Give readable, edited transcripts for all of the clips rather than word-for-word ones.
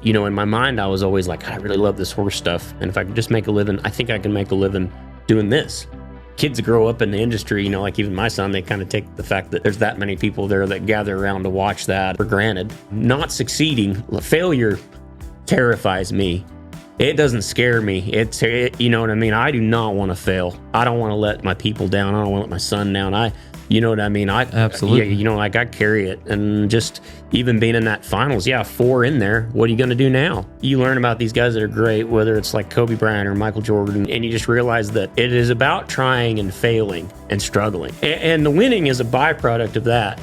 in my mind, I was always like, I really love this horse stuff. And if I could just make a living, I think I can make a living doing this. Kids grow up in the industry, like even my son, they kind of take the fact that there's that many people there that gather around to watch that for granted. Not succeeding, failure terrifies me. It doesn't scare me. You know what I mean? I do not want to fail. I don't want to let my people down. I don't want to let my son down. You know what I mean? Absolutely. Yeah, I carry it. And just even being in that finals, 4 in there, what are you going to do now? You learn about these guys that are great, whether it's like Kobe Bryant or Michael Jordan, and you just realize that it is about trying and failing and struggling. And the winning is a byproduct of that,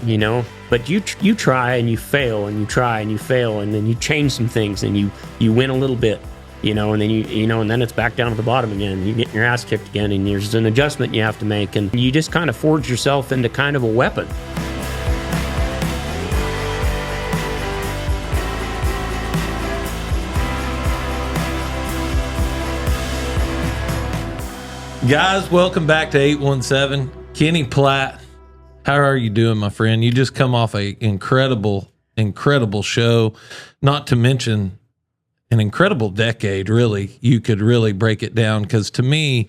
But you try and you fail and you try and you fail, and then you change some things and you win a little bit. And then and then it's back down to the bottom again. You get your ass kicked again, and there's an adjustment you have to make, and you just kind of forge yourself into kind of a weapon. Guys, welcome back to 817. Kenny Platt, how are you doing, my friend? You just come off a incredible show, not to mention an incredible decade, really. You could really break it down, because to me,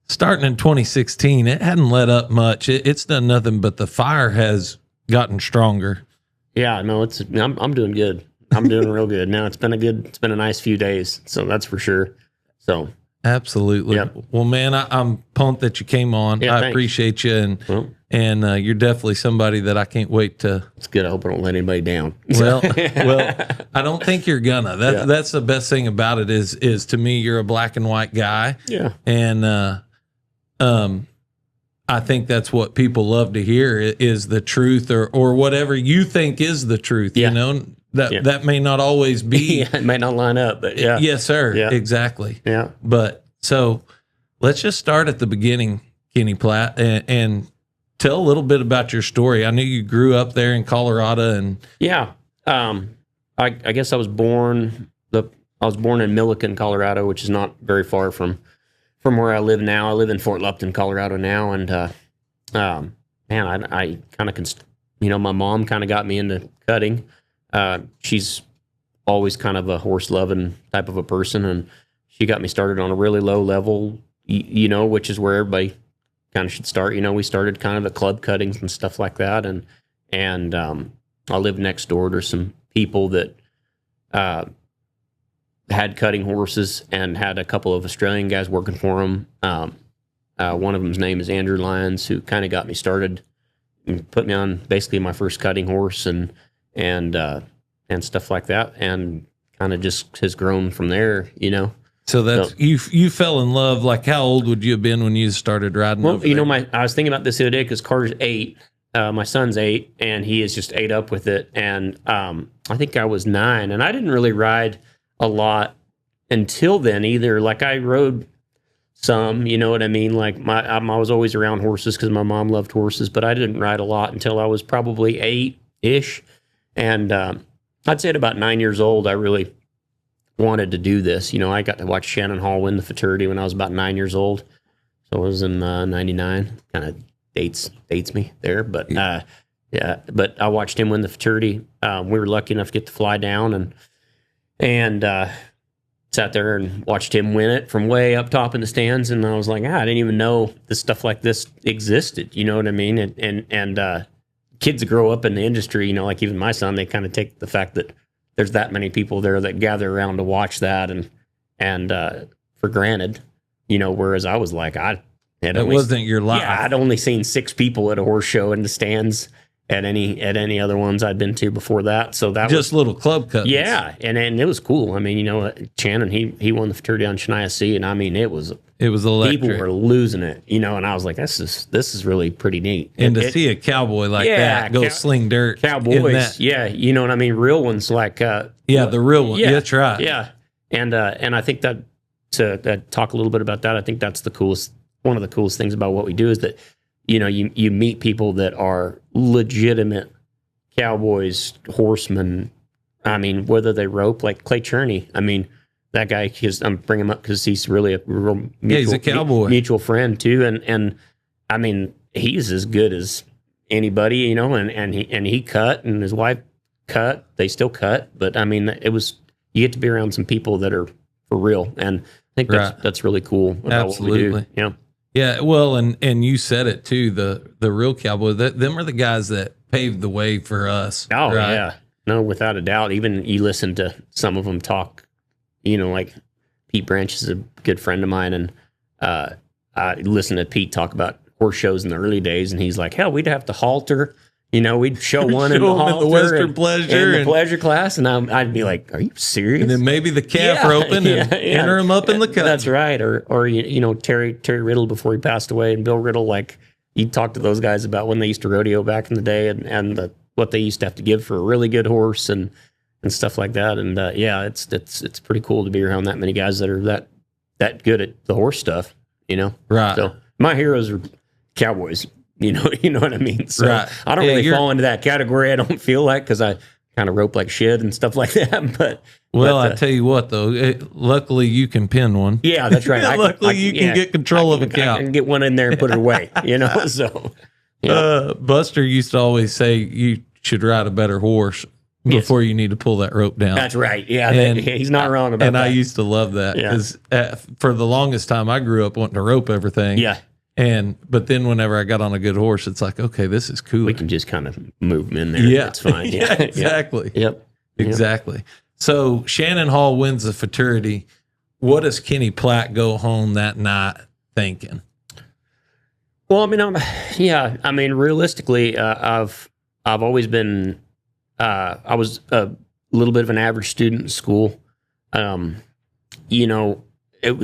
starting in 2016, it hadn't let up much. It's done nothing, but the fire has gotten stronger. Yeah, no, I'm doing good. I'm doing real good. Now it's been a nice few days, so that's for sure. So absolutely. Yep. Well, man, I'm pumped that you came on. Yeah, I thanks. appreciate you, and you're definitely somebody that I can't wait to. It's good. I hope I don't let anybody down. Well, I don't think you're gonna. That's the best thing about it is to me, you're a black and white guy. Yeah. And I think that's what people love to hear is the truth, or whatever you think is the truth. Yeah. That may not always be. Yeah, it might not line up, but yeah. Yes, sir. Yeah. Exactly. Yeah. But so let's just start at the beginning, Kenny Platt, and tell a little bit about your story. I knew you grew up there in Colorado, and I guess I was born in Milliken, Colorado, which is not very far from where I live now. I live in Fort Lupton, Colorado now, and I kind of my mom kind of got me into cutting. She's always kind of a horse loving type of a person, and she got me started on a really low level, which is where everybody kind of should start. We started kind of at club cuttings and stuff like that, and I lived next door to some people that had cutting horses and had a couple of Australian guys working for them. One of them's name is Andrew Lyons, who kind of got me started and put me on basically my first cutting horse and stuff like that, and kind of just has grown from there, So that's you fell in love. Like, how old would you have been when you started riding? Well, over there? I was thinking about this the other day because Carter's 8, my son's 8, and he is just ate up with it. And I think I was 9, and I didn't really ride a lot until then either. Like, I rode some, you know what I mean? Like, I was always around horses because my mom loved horses, but I didn't ride a lot until I was probably 8-ish. And I'd say at about 9 years old, I really wanted to do this. I got to watch Shannon Hall win the futurity when I was about 9 years old. So I was in 99. Kind of dates me there, but but I watched him win the futurity. We were lucky enough to get to fly down and sat there and watched him win it from way up top in the stands. And I was like, I didn't even know this stuff like this existed. You know what I mean? And kids that grow up in the industry, like even my son, they kind of take the fact that there's that many people there that gather around to watch that and for granted, whereas I was like, it wasn't your life. Yeah, I'd only seen 6 people at a horse show in the stands at any other ones I'd been to before that. So that just little club cuts. Yeah, and it was cool. I mean, Shannon, he won the futurity on Shania C, and I mean, it was electric. People were losing it, and I was like, this is really pretty neat. And to see a cowboy like that go sling dirt, cowboys, you know what I mean, real ones like the real one. Yeah, that's right. Yeah, and I think that to talk a little bit about that, I think that's one of the coolest things about what we do is that you meet people that are legitimate cowboys, horsemen. I mean, whether they rope, like Clay Cherney. I mean, that guy, I'm bringing him up because he's really a real he's a cowboy, mutual friend too. And I mean, he's as good as anybody, and he cut, and his wife cut. They still cut, but I mean, it was you get to be around some people that are for real. And I think that's really cool about Absolutely. what we do. Yeah. Yeah, well, and you said it too. The real cowboy, them are the guys that paved the way for us. Oh right? yeah, no, without a doubt. Even you listen to some of them talk. Like Pete Branch is a good friend of mine, and I listened to Pete talk about horse shows in the early days, and he's like, hell, we'd have to halter. We'd show one in the halter, Western Pleasure, in the pleasure class, and I'd be like, "Are you serious?" And then maybe the calf roping and enter him up in the cut. That's right. Or Terry Riddle before he passed away, and Bill Riddle, like you talk to those guys about when they used to rodeo back in the day, and what they used to have to give for a really good horse and stuff like that. And it's pretty cool to be around that many guys that are that good at the horse stuff. Right. So my heroes are cowboys. You know what I mean? So right. I don't really fall into that category. I don't feel like, because I kind of rope like shit and stuff like that. But I tell you what, though, luckily you can pin one. Yeah, that's right. Luckily you can get control of a cow. I can get one in there and put it away. So. Yeah. Buster used to always say you should ride a better horse before you need to pull that rope down. That's right. Yeah, and he's not wrong about that. And I used to love that because for the longest time I grew up wanting to rope everything. Yeah. But then whenever I got on a good horse, it's like, okay, this is cool. We can just kind of move them in there. Yeah. It's fine. Yeah. Exactly. Yep. Exactly. So Shannon Hall wins the futurity. What does Kenny Platt go home that night thinking? Well, realistically, I've always been, I was a little bit of an average student in school.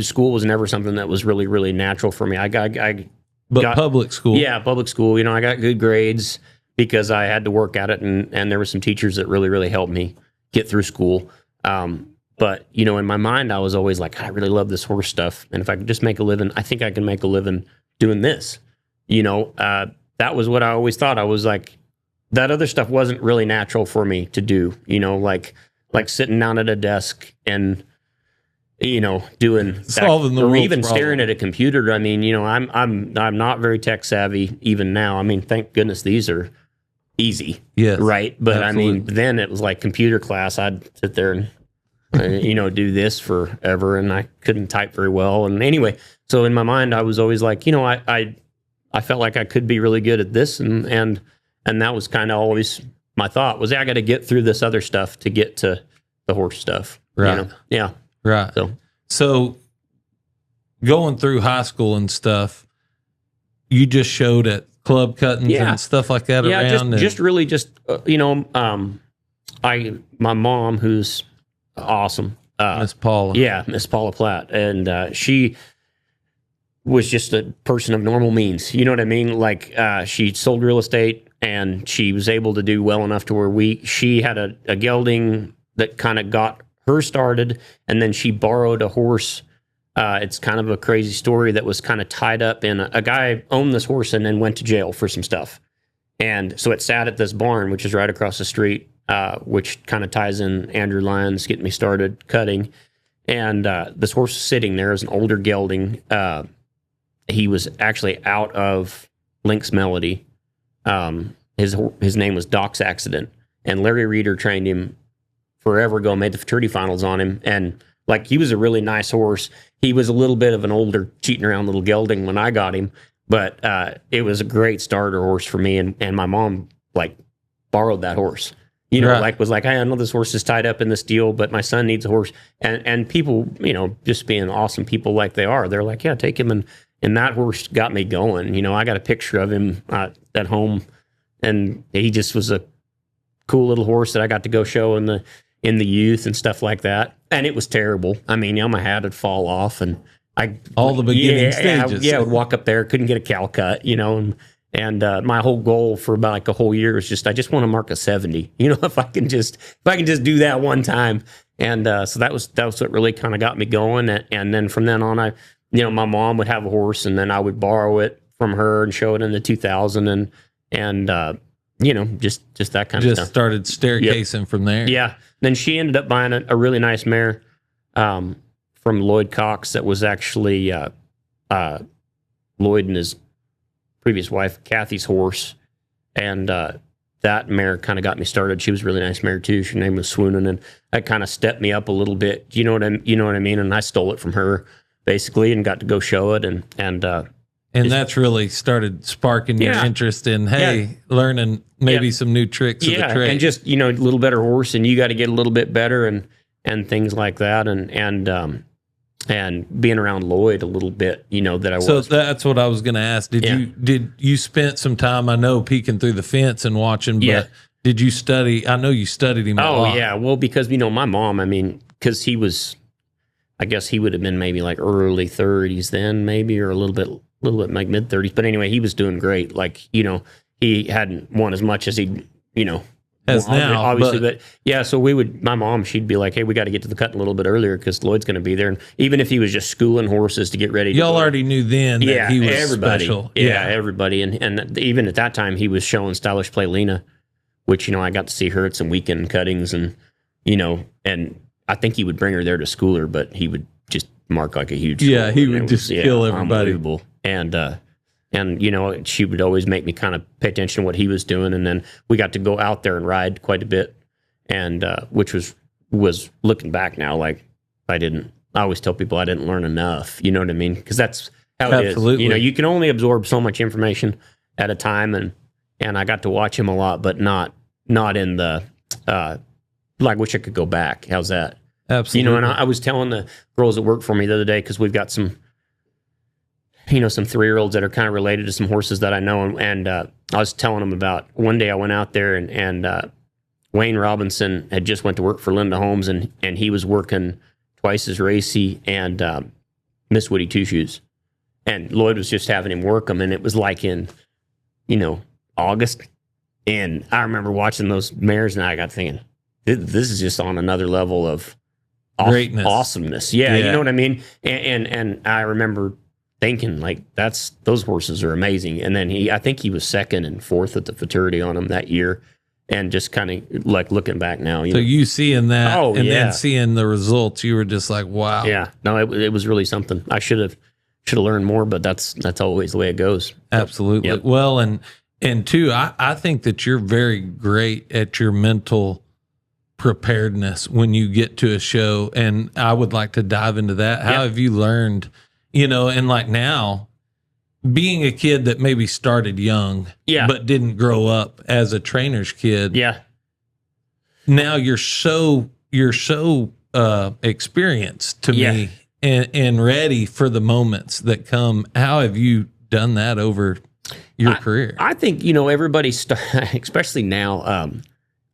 School was never something that was really, really natural for me. I got public school. Yeah, public school. I got good grades because I had to work at it, and there were some teachers that really, really helped me get through school. But in my mind, I was always like, I really love this horse stuff, and if I could just make a living, I think I can make a living doing this. That was what I always thought. I was like, that other stuff wasn't really natural for me to do. Like sitting down at a desk and doing solving the or world's even problem. staring at a computer. I'm not very tech savvy even now. Thank goodness these are easy. Yes, right. But absolutely. then it was like computer class. I'd sit there and do this forever, and I couldn't type very well. And anyway, so in my mind, I was always like, I felt like I could be really good at this, and that was kind of always my thought was I got to get through this other stuff to get to the horse stuff. Right. Yeah. Right. So going through high school and stuff, you just showed at club cuttings and stuff like that around. My mom, who's awesome, Miss Paula. Yeah, Miss Paula Platt, and she was just a person of normal means. You know what I mean? Like she sold real estate, and she was able to do well enough to where she had a gelding that kind of got her started, and then she borrowed a horse. It's kind of a crazy story that was kind of tied up in a guy owned this horse and then went to jail for some stuff. And so it sat at this barn, which is right across the street, which kind of ties in Andrew Lyons getting me started cutting. And this horse was sitting there as an older gelding. He was actually out of Lynx Melody. His name was Doc's Accident, and Larry Reeder trained him forever ago, made the futurity finals on him. And like, he was a really nice horse. He was a little bit of an older cheating around little gelding when I got him, but it was a great starter horse for me. And my mom like borrowed that horse, was like, hey, I know this horse is tied up in this deal, but my son needs a horse. And people, just being awesome people like they are, they're like, yeah, take him. And that horse got me going. I got a picture of him at home, and he just was a cool little horse that I got to go show in the youth and stuff like that. And it was terrible. My hat would fall off, and all the beginning stages. I would walk up there, couldn't get a cow cut, and my whole goal for about like a whole year was I just want to mark a 70, if I can just do that one time. And so that was what really kind of got me going. And then from then on, my mom would have a horse, and then I would borrow it from her and show it in the 2000 and just that kind of stuff. Just started staircasing from there. Yeah. Then she ended up buying a really nice mare from Lloyd Cox that was actually Lloyd and his previous wife, Kathy's horse. And that mare kind of got me started. She was a really nice mare too. Her name was Swoonin', and that kind of stepped me up a little bit. You know what I mean? And I stole it from her basically, and got to go show it, and that's really started sparking your interest in learning maybe some new tricks of the trade. And just a little better horse, and you got to get a little bit better, and things like that, and being around Lloyd a little bit, that I was. So that's what I was going to ask. Did you spent some time, I know, peeking through the fence and watching, but did you study? I know you studied him a lot. Oh, yeah. Well, because, my mom, because he was, I guess he would have been maybe like early 30s then, maybe, or a little bit like mid 30s. But anyway, he was doing great. Like, he hadn't won as much as he, as now, obviously, but so my mom, she'd be like, hey, we got to get to the cut a little bit earlier because Lloyd's going to be there. And even if he was just schooling horses to get ready, y'all already knew then that he was everybody, special. Everybody. And even at that time, he was showing Stylish Play Lena, which, I got to see her at some weekend cuttings, and, and I think he would bring her there to school her, but he would just mark like a huge school, he would just kill everybody. Unbelievable. And, she would always make me kind of pay attention to what he was doing. And then we got to go out there and ride quite a bit. And, which was looking back now, like I always tell people I didn't learn enough, you know what I mean? Cause that's how it is. You can only absorb so much information at a time. And I got to watch him a lot, but not in the, I wish I could go back. How's that? Absolutely. And I was telling the girls that work for me the other day, cause we've got some 3-year-olds that are kind of related to some horses that I know. And I was telling them about one day I went out there and Wayne Robinson had just went to work for Linda Holmes, and he was working twice as racy and Miss Woody Two Shoes. And Lloyd was just having him work them. And it was like in, August. And I remember watching those mares, and I got thinking, this is just on another level of greatness, awesomeness. Yeah, you know what I mean? And I remember thinking like those horses are amazing. And then I think he was second and fourth at the futurity on them that year, and just kind of like looking back now. You seeing that, then seeing the results, you were just like, wow. Yeah, no, it was really something. I should have learned more, but that's always the way it goes. Absolutely. Yep. Well, and two, I think that you're very great at your mental preparedness when you get to a show, and I would like to dive into that. How have you learned? And like now, being a kid that maybe started young, but didn't grow up as a trainer's kid. Yeah. Now you're so experienced to me and ready for the moments that come. How have you done that over your career? I think, everybody, especially now,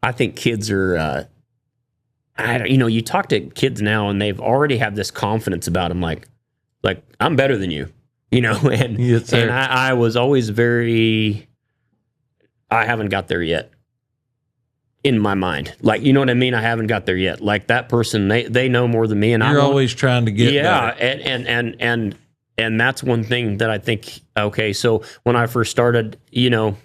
I think kids are, you talk to kids now and they've already have this confidence about them. Like I'm better than you, and I was always I haven't got there yet in my mind. Like, you know what I mean? I haven't got there yet. Like that person, they know more than me, and you're always trying to get better. And that's one thing that I think, okay, so when I first started, I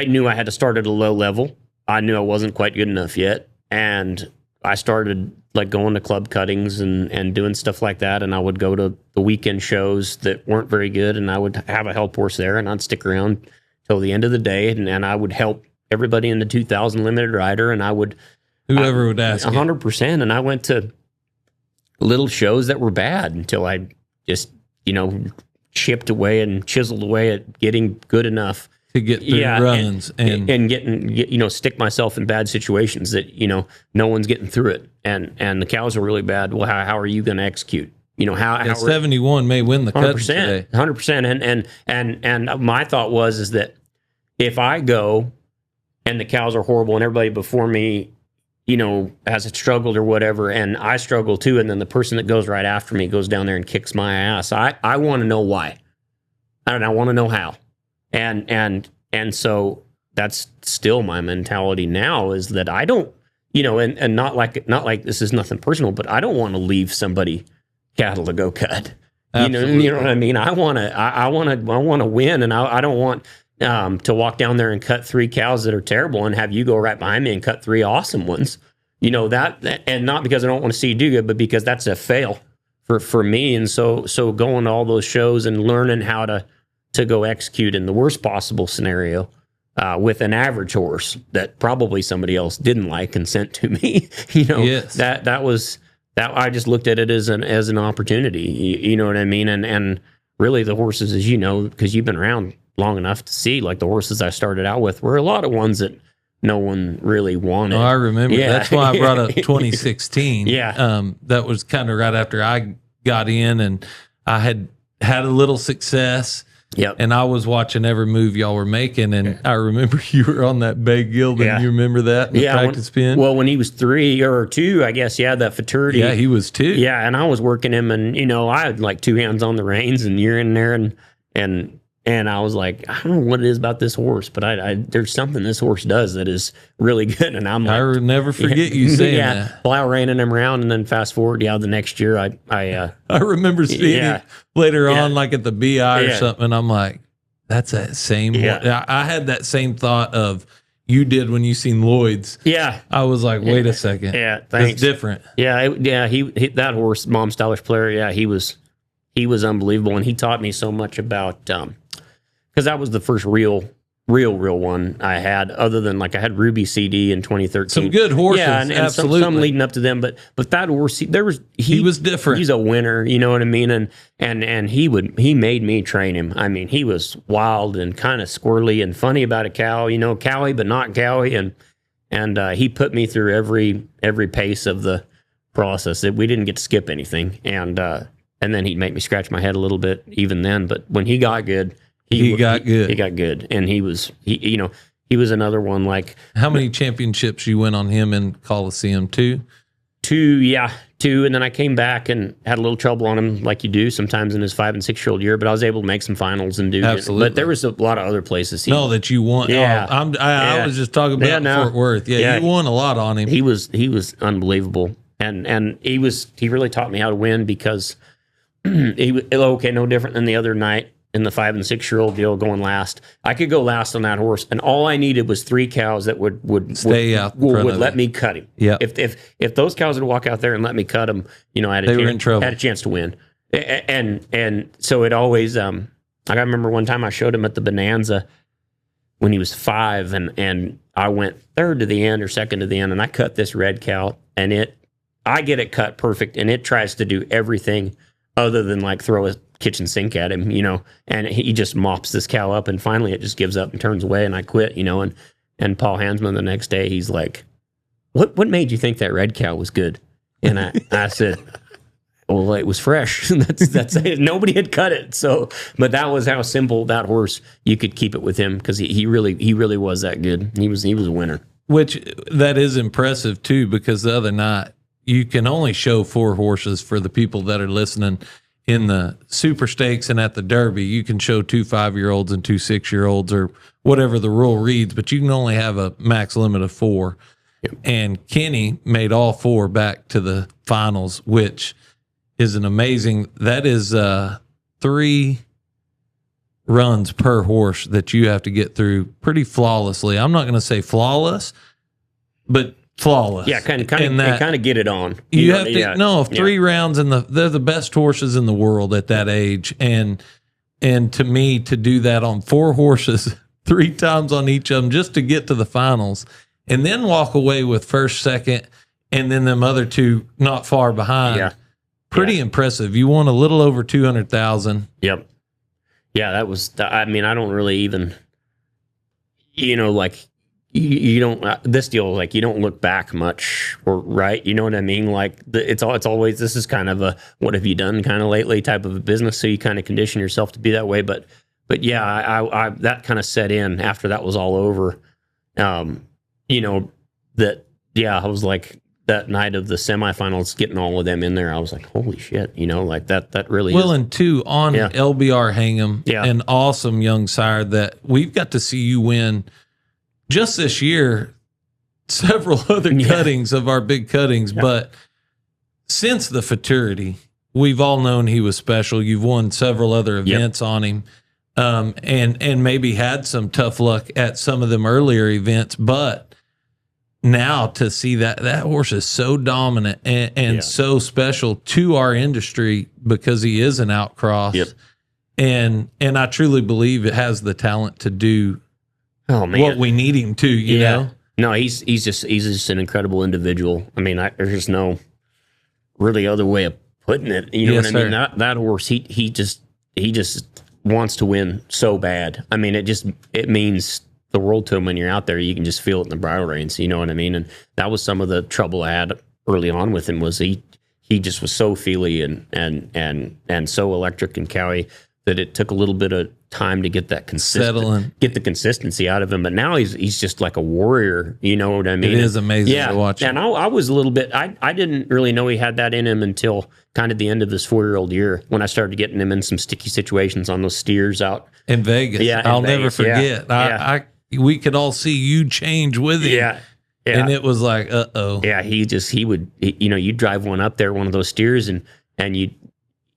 knew I had to start at a low level. I knew I wasn't quite good enough yet. And I started like going to club cuttings and doing stuff like that. And I would go to the weekend shows that weren't very good. And I would have a help horse there, and I'd stick around till the end of the day. And I would help everybody in the 2000 limited rider. And whoever would ask 100%. And I went to little shows that were bad until I just, chipped away and chiseled away at getting good enough to get through runs and getting, stick myself in bad situations that, no one's getting through it. And the cows are really bad. Well, how are you going to execute? How 71 may win the cut today. 100%. And my thought is that if I go and the cows are horrible and everybody before me, has struggled or whatever, and I struggle too, and then the person that goes right after me goes down there and kicks my ass, I want to know why. I want to know how. And so that's still my mentality now, is that I don't, and not like this is nothing personal, but I don't want to leave somebody cattle to go cut. You know what I mean? I want to win, and I don't want to walk down there and cut 3 cows that are terrible and have you go right behind me and cut 3 awesome ones. That, and not because I don't want to see you do good, but because that's a fail for me. And so going to all those shows and learning how to to go execute in the worst possible scenario with an average horse that probably somebody else didn't like and sent to me. Yes. that was that. I just looked at it as an opportunity. You know what I mean? And really, the horses, as you know, because you've been around long enough to see, like the horses I started out with were a lot of ones that no one really wanted. Oh, I remember. Yeah. That's why I brought up 2016. Yeah. That was kind of right after I got in, and I had a little success. Yep. And I was watching every move y'all were making, and I remember you were on that Bay Gildan. Yeah. You remember that in the practice pen? Well, when he was 3 or 2, I guess, that futurity. Yeah, he was 2. Yeah, and I was working him, and I had like 2 hands on the reins, and you're in there, and I was like, I don't know what it is about this horse, but I there's something this horse does that is really good, and I'm like, I will never forget you saying that. Well, I ran him around, and then fast forward, the next year, I remember seeing it later on, like at the BI or Yeah. something. And I'm like, that's that same. Yeah. I had that same thought of you did when you seen Lloyd's. Yeah. I was like, wait a second. Yeah, thanks. It's different. Yeah, he that horse, Mom Stylish Player. Yeah, he was unbelievable, and he taught me so much about because that was the first real one I had, other than like I had Ruby CD in 2013. Some good horses, yeah, and absolutely. some leading up to them, but that horse, he was different. He's a winner, you know what I mean, and he made me train him. I mean, he was wild and kind of squirrely and funny about a cow, cowy but not cowy, and he put me through every pace of the process. That we didn't get to skip anything, and then he'd make me scratch my head a little bit even then. But when he got good. He got good, and he was another one. Like, how many championships you win on him in Coliseum? 2, and then I came back and had a little trouble on him, like you do sometimes in his 5 and 6 year old year. But I was able to make some finals and do. Absolutely. But there was a lot of other places. That you won. Yeah, I was just talking about Fort Worth. Yeah, you won a lot on him. He was unbelievable, and he really taught me how to win because he was no different than the other night. In the 5 and 6 year old deal, going last, I could go last on that horse, and all I needed was 3 cows that would stay out, would let me cut him. Yeah, if those cows would walk out there and let me cut him, they were in trouble. Had a chance to win, and so it always. I remember one time I showed him at the Bonanza when he was 5, and I went third to the end or second to the end, and I cut this red cow, and I get it cut perfect, and it tries to do everything other than like throw a kitchen sink at him, and he just mops this cow up, and finally it just gives up and turns away, and I quit, and Paul Hansman the next day, he's like, what made you think that red cow was good? And I said, well, it was fresh. that's it. Nobody had cut it. So, but that was how simple that horse, you could keep it with him, because he really was that good. He was a winner. Which that is impressive too, because the other night you can only show 4 horses for the people that are listening. In the Super Stakes and at the Derby, you can show 2 5-year-olds and 2 6-year-olds or whatever the rule reads, but you can only have a max limit of 4. Yep. And Kenny made all 4 back to the finals, which is an amazing. That is 3 runs per horse that you have to get through pretty flawlessly. I'm not going to say flawless, but flawless. Yeah, kind of get it on. You have to 3 rounds, and they're the best horses in the world at that age, and to me, to do that on 4 horses 3 times on each of them just to get to the finals, and then walk away with first, second, and then them other 2 not far behind. Pretty impressive. You won a little over 200,000. Yep. Yeah, that was. I mean, I don't really even, like. You don't this deal, like, you don't look back much, or right, you know what I mean, like it's always, this is kind of a what have you done kind of lately type of a business, so you kind of condition yourself to be that way, but yeah, I that kind of set in after that was all over. I was like, that night of the semifinals, getting all of them in there, I was like, holy shit, like that really well is. And 2 on LBR Hingham, an awesome young sire that we've got to see you win just this year, several other cuttings of our big cuttings, but since the futurity, we've all known he was special. You've won several other events on him, and maybe had some tough luck at some of them earlier events, but now to see that horse is so dominant and so special to our industry because he is an outcross. and I truly believe it has the talent to do Oh man, what we need him to. You know, no, he's just an incredible individual. I mean, there's just no really other way of putting it. You know Yes, what I mean? sir. That horse, he just wants to win so bad. I mean, it means the world to him when you're out there. You can just feel it in the bridle reins. You know what I mean? And that was some of the trouble I had early on with him, was he just was so feely and so electric and cowy that it took a little bit of time to get that Settling. get the consistency out of him. But now he's just like a warrior. You know what I mean? It is amazing to watch. And I was a little bit, I didn't really know he had that in him until kind of the end of his 4-year-old year, when I started getting him in some sticky situations on those steers out in Vegas. Yeah, in I'll never Vegas, forget. yeah. We could all see you change with him. Yeah. Yeah. And it was like, Yeah, you'd drive one up there, one of those steers, and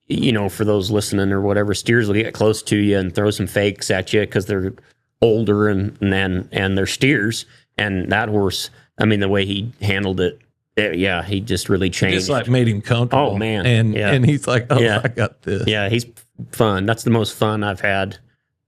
you know, for those listening or whatever, steers will get close to you and throw some fakes at you because they're older and they're steers. And that horse, I mean, the way he handled it, he just really changed. Just like made him comfortable. Oh man, and he's like, I got this. Yeah, he's fun. That's the most fun I've had.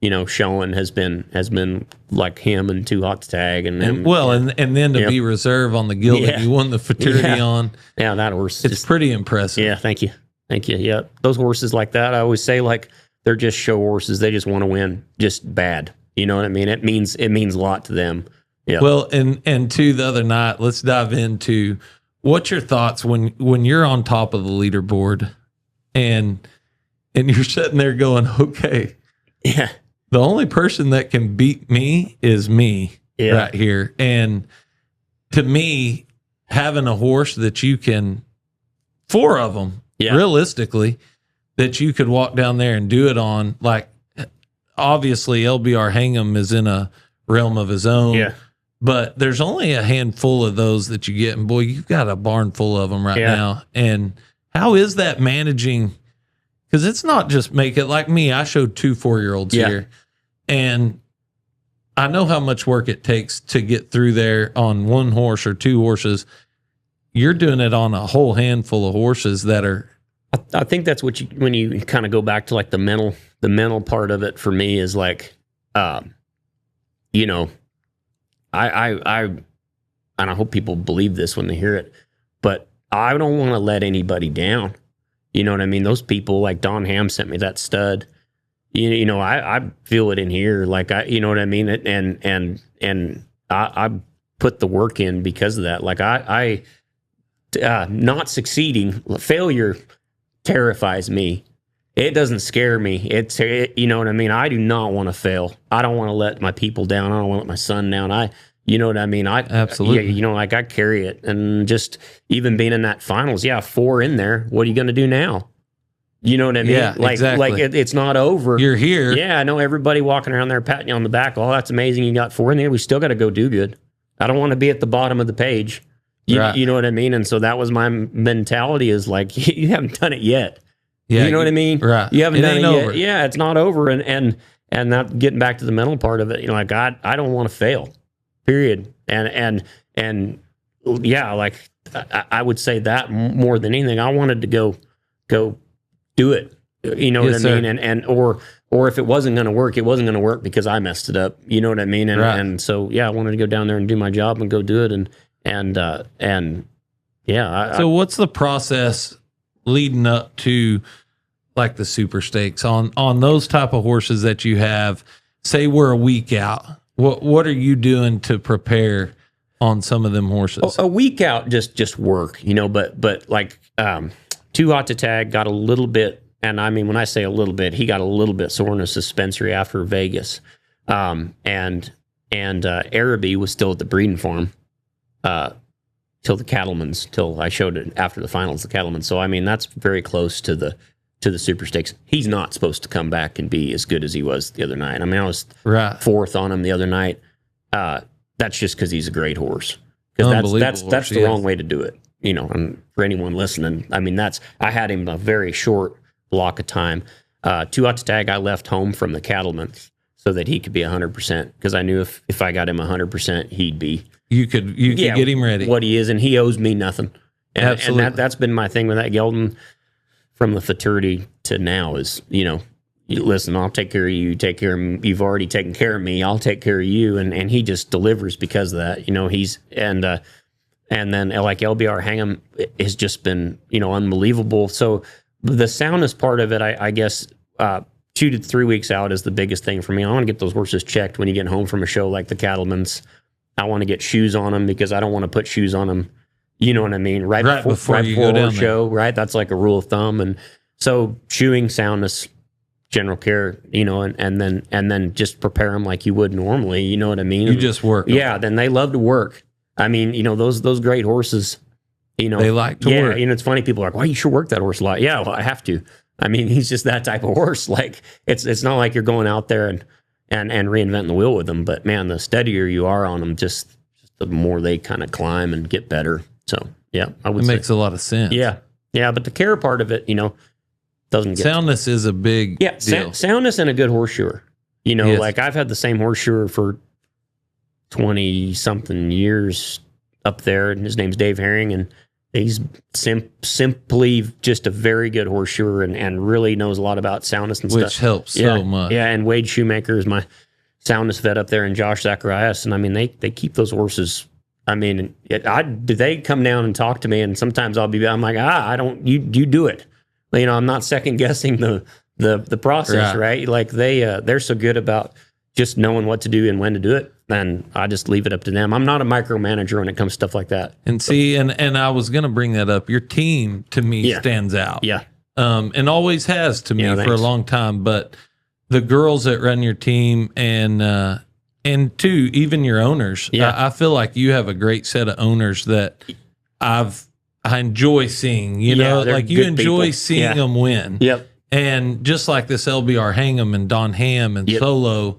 You know, showing has been like him and Too Hot to Tag, and then to be reserve on the gill that you won the futurity on. Yeah, that horse. It's pretty impressive. Yeah, thank you. Yeah, those horses like that, I always say, like, they're just show horses. They just want to win, just bad. You know what I mean? It means a lot to them. Yeah. Well, and to the other night, let's dive into what's your thoughts when you're on top of the leaderboard, and you're sitting there going, okay, yeah, the only person that can beat me is me right here. And to me, having a horse that you can, 4 of them, realistically, that you could walk down there and do it on, like, obviously LBR Hingham is in a realm of his own. Yeah. But there's only a handful of those that you get. And boy, you've got a barn full of them right now. And how is that managing? Because it's not just make it like me. I showed 2 4-year-olds here. And I know how much work it takes to get through there on 1 horse or 2 horses. You're doing it on a whole handful of horses that are. I think that's what when you kind of go back to like the mental part of it for me is like, you know, I and I hope people believe this when they hear it, but I don't want to let anybody down. You know what I mean? Those people, like Don Ham sent me that stud. You know, I feel it in here. Like, you know what I mean? And I put the work in because of that. Like not succeeding, failure terrifies me. It doesn't scare me. You know what I mean? I do not want to fail. I don't want to let my people down. I don't want to let my son down. You know what I mean? Absolutely. Yeah, you know, like I carry it, and just even being in that finals, 4 in there. What are you going to do now? You know what I mean? Yeah, exactly. Like it's not over. You're here. Yeah, I know everybody walking around there patting you on the back. Oh, that's amazing. You got 4 in there. We still got to go do good. I don't want to be at the bottom of the page. You know what I mean? And so that was my mentality, is like, you haven't done it yet. Yeah, you know what I mean? Right. You haven't done it over. yet. Yeah, it's not over. And not getting back to the mental part of it, you know, like I don't want to fail. Period. And yeah, like I would say that more than anything. I wanted to go do it. You know what I mean? And or if it wasn't going to work, it wasn't going to work because I messed it up. You know what I mean? And so I wanted to go down there and do my job and go do it. So what's the process leading up to like the super stakes on those type of horses that you have? Say we're a week out. What are you doing to prepare on some of them horses? A week out, just work, you know. But like Too Hot to Tag got a little bit, and I mean when I say a little bit, he got a little bit soreness suspensory after Vegas, and Araby was still at the breeding farm till I showed it after the finals, the Cattlemen. So I mean that's very close to the super stakes. He's not supposed to come back and be as good as he was the other night. I mean, I was 4th on him the other night. That's just because he's a great horse. Because that's the wrong way to do it. You know, and for anyone listening, I mean, I had him a very short block of time. Too Hot to Tag, I left home from the Cattlemen so that he could be 100%. Because I knew if I got him 100%, he'd be. You could get him ready. What he is, and he owes me nothing. Absolutely. And that's been my thing with that gelding. From the futurity to now is, you know, listen, I'll take care of you. Take care of me. You've already taken care of me. I'll take care of you. And he just delivers because of that. And then like LBR Hang'em has just been, unbelievable. So the soundness part of it, I guess, 2 to 3 weeks out is the biggest thing for me. I want to get those horses checked when you get home from a show like the Cattleman's. I want to get shoes on them because I don't want to put shoes on them. You know what I mean? Right before you go down a show, right? That's like a rule of thumb. And so shoeing, soundness, general care, and then just prepare them like you would normally. You know what I mean? You just work. Yeah. Then they love to work. I mean, those great horses, they like to work. It's funny. People are like, "Why you sure work that horse a lot?" Yeah, well, I have to. I mean, he's just that type of horse. Like it's not like you're going out there and reinventing the wheel with them. But man, the steadier you are on them, just the more they kind of climb and get better. So yeah, I would. It makes a lot of sense. Yeah, but the care part of it, doesn't get soundness is a big deal. Soundness and a good horseshoer. Yes. Like I've had the same horseshoer for 20 something years up there, and his name's Dave Herring, and he's simply just a very good horseshoer and really knows a lot about soundness and stuff. Which helps so much. Yeah, and Wade Shoemaker is my soundness vet up there, and Josh Zacharias, and I mean they keep those horses. I mean, they come down and talk to me, and sometimes I'm like, I don't, you do it. I'm not second guessing the process, right? Like they're so good about just knowing what to do and when to do it. And I just leave it up to them. I'm not a micromanager when it comes to stuff like that. And see, and I was going to bring that up. Your team to me stands out. Yeah. And always has to me for a long time. But the girls that run your team and two, even your owners, I feel like you have a great set of owners that I enjoy seeing, like you enjoy seeing them win. Yep. And just like this LBR Hang'em and Don Ham and Solo,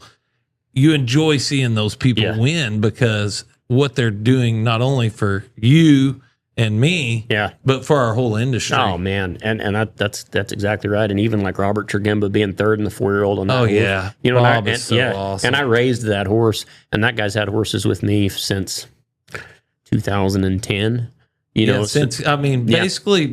you enjoy seeing those people win because what they're doing not only for you and me, but for our whole industry. Oh man, and that's exactly right. And even like Robert Turgimba being third in the 4-year-old on that horse. Bob is so awesome. And I raised that horse, and that guy's had horses with me since 2010. Basically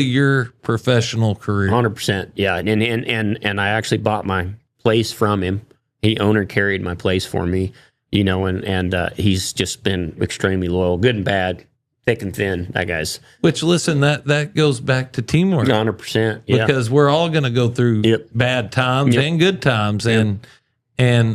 your professional career. 100%. Yeah, and I actually bought my place from him. He owner carried my place for me, and he's just been extremely loyal, good and bad, thick and thin. That guy's. Which, listen, that goes back to teamwork. 100%. Yeah. Because we're all going to go through bad times and good times, and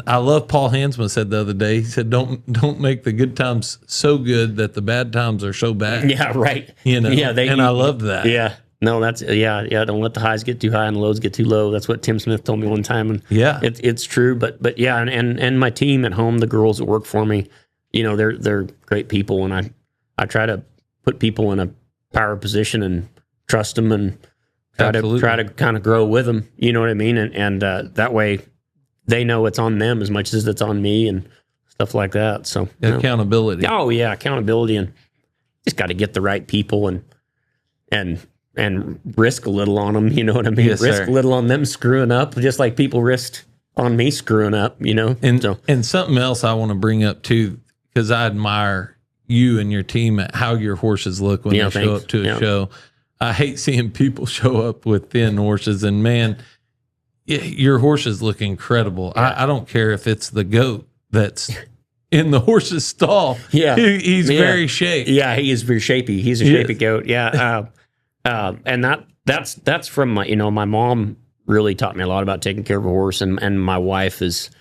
I love Paul Hansman said the other day. He said, "Don't make the good times so good that the bad times are so bad." Yeah, right. Yeah, I love that. Yeah. No, that's don't let the highs get too high and the lows get too low. That's what Tim Smith told me one time, and it's true. But yeah, and my team at home, the girls that work for me, they're great people, and I try to put people in a power position and trust them and try to kind of grow with them. You know what I mean? And that way they know it's on them as much as it's on me and stuff like that. So accountability. Oh yeah, accountability, and just got to get the right people and risk a little on them, you know what I mean? Yes, risk sir. a little on them screwing up, just like people risked on me screwing up, And something else I want to bring up too, because I admire you and your team at how your horses look when they show up to a show. I hate seeing people show up with thin horses, and man, your horses look incredible. I don't care if it's the goat that's in the horse's stall. Yeah, he's very shaped. Yeah, he is very shapy. He's a shapy goat. Yeah. And that's from my mom really taught me a lot about taking care of a horse, and my wife is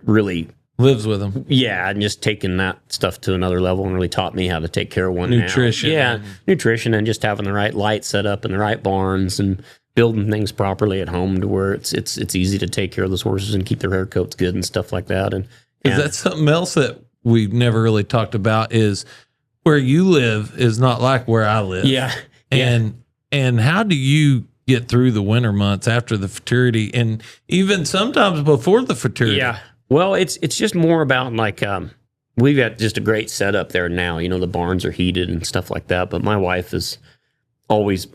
really lives with him. Yeah, and just taking that stuff to another level and really taught me how to take care of one. Nutrition. Now. Yeah, nutrition, and just having the right light set up and the right barns and building things properly at home to where it's easy to take care of those horses and keep their hair coats good and stuff like that. And that's something else that we've never really talked about is where you live is not like where I live. Yeah. And how do you get through the winter months after the futurity and even sometimes before the futurity? Yeah. Well, it's just more about like we've got just a great setup there now. The barns are heated and stuff like that. But my wife has always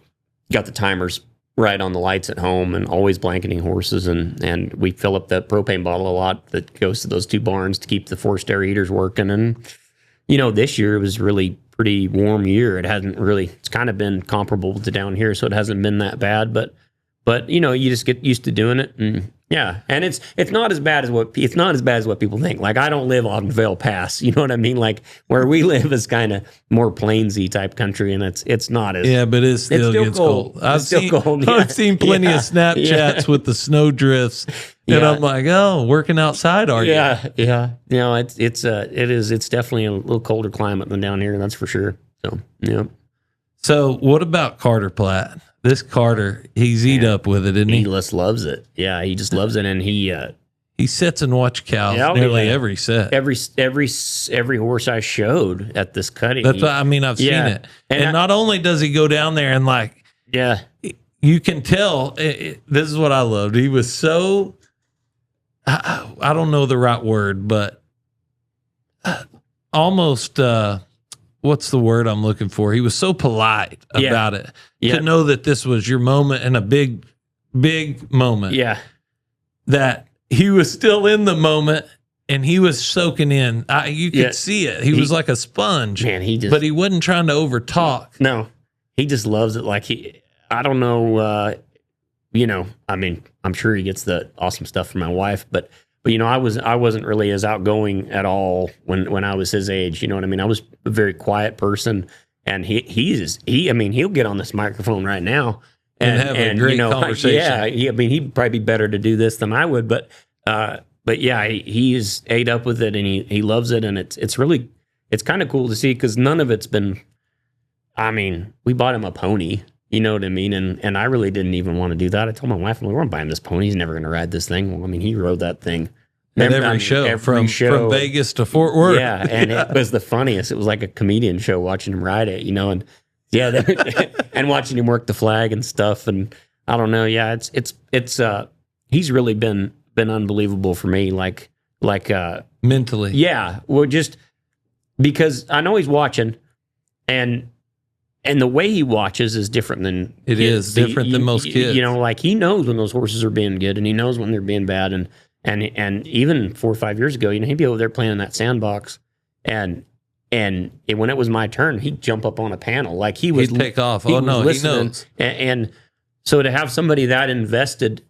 got the timers right on the lights at home and always blanketing horses. And we fill up that propane bottle a lot that goes to those two barns to keep the forced air heaters working. And, this year it was really pretty warm year. It's kind of been comparable to down here, so it hasn't been that bad. But but you know, you just get used to doing it. And yeah. And it's not as bad as what people think. Like, I don't live on Vail Pass. You know what I mean? Like, where we live is kind of more plainsy type country, and it's not as, Yeah, but it still gets cold. I've seen plenty of Snapchats with the snow drifts, and I'm like, oh, working outside, are you? Yeah. You know, it's definitely a little colder climate than down here, that's for sure. So, yeah. So what about Carter Platt? This Carter, he's eat up with it, isn't he? He just loves it. Yeah, he just loves it, and he sits and watch cows nearly every set. Every horse I showed at this cutting. That's what I mean. I've seen it, and not only does he go down there and like, you can tell. This is what I loved. He was so, I don't know the right word, but almost. What's the word I'm looking for? He was so polite about it to know that this was your moment and a big, big moment. Yeah. That he was still in the moment and he was soaking in. You could see it. He was like a sponge. Man, but he wasn't trying to over talk. No, he just loves it. Like I don't know, you know, I mean, I'm sure he gets the awesome stuff from my wife, but you know, I wasn't really as outgoing at all when I was his age. You know what I mean? I was a very quiet person, and I mean, he'll get on this microphone right now and have a great conversation. Yeah, I mean, he'd probably be better to do this than I would, but yeah, he's ate up with it, and he loves it, and it's kind of cool to see, because none of it's been. I mean, we bought him a pony. You know what I mean? And I really didn't even want to do that. I told my wife, we're buying this pony. He's never going to ride this thing. Well, I mean, he rode that thing. At every show, from Vegas to Fort Worth. Yeah, and it was the funniest. It was like a comedian show watching him ride it, you know, and and watching him work the flag and stuff. And I don't know. Yeah, it's he's really been unbelievable for me. Like mentally. Yeah. Well, just because I know he's watching, and the way he watches is different than different than most kids. You know, like, he knows when those horses are being good, and he knows when they're being bad. And even 4 or 5 years ago, you know, he'd be over there playing in that sandbox, and when it was my turn, he'd jump up on a panel, like he'd take off. He knows. And so to have somebody that invested,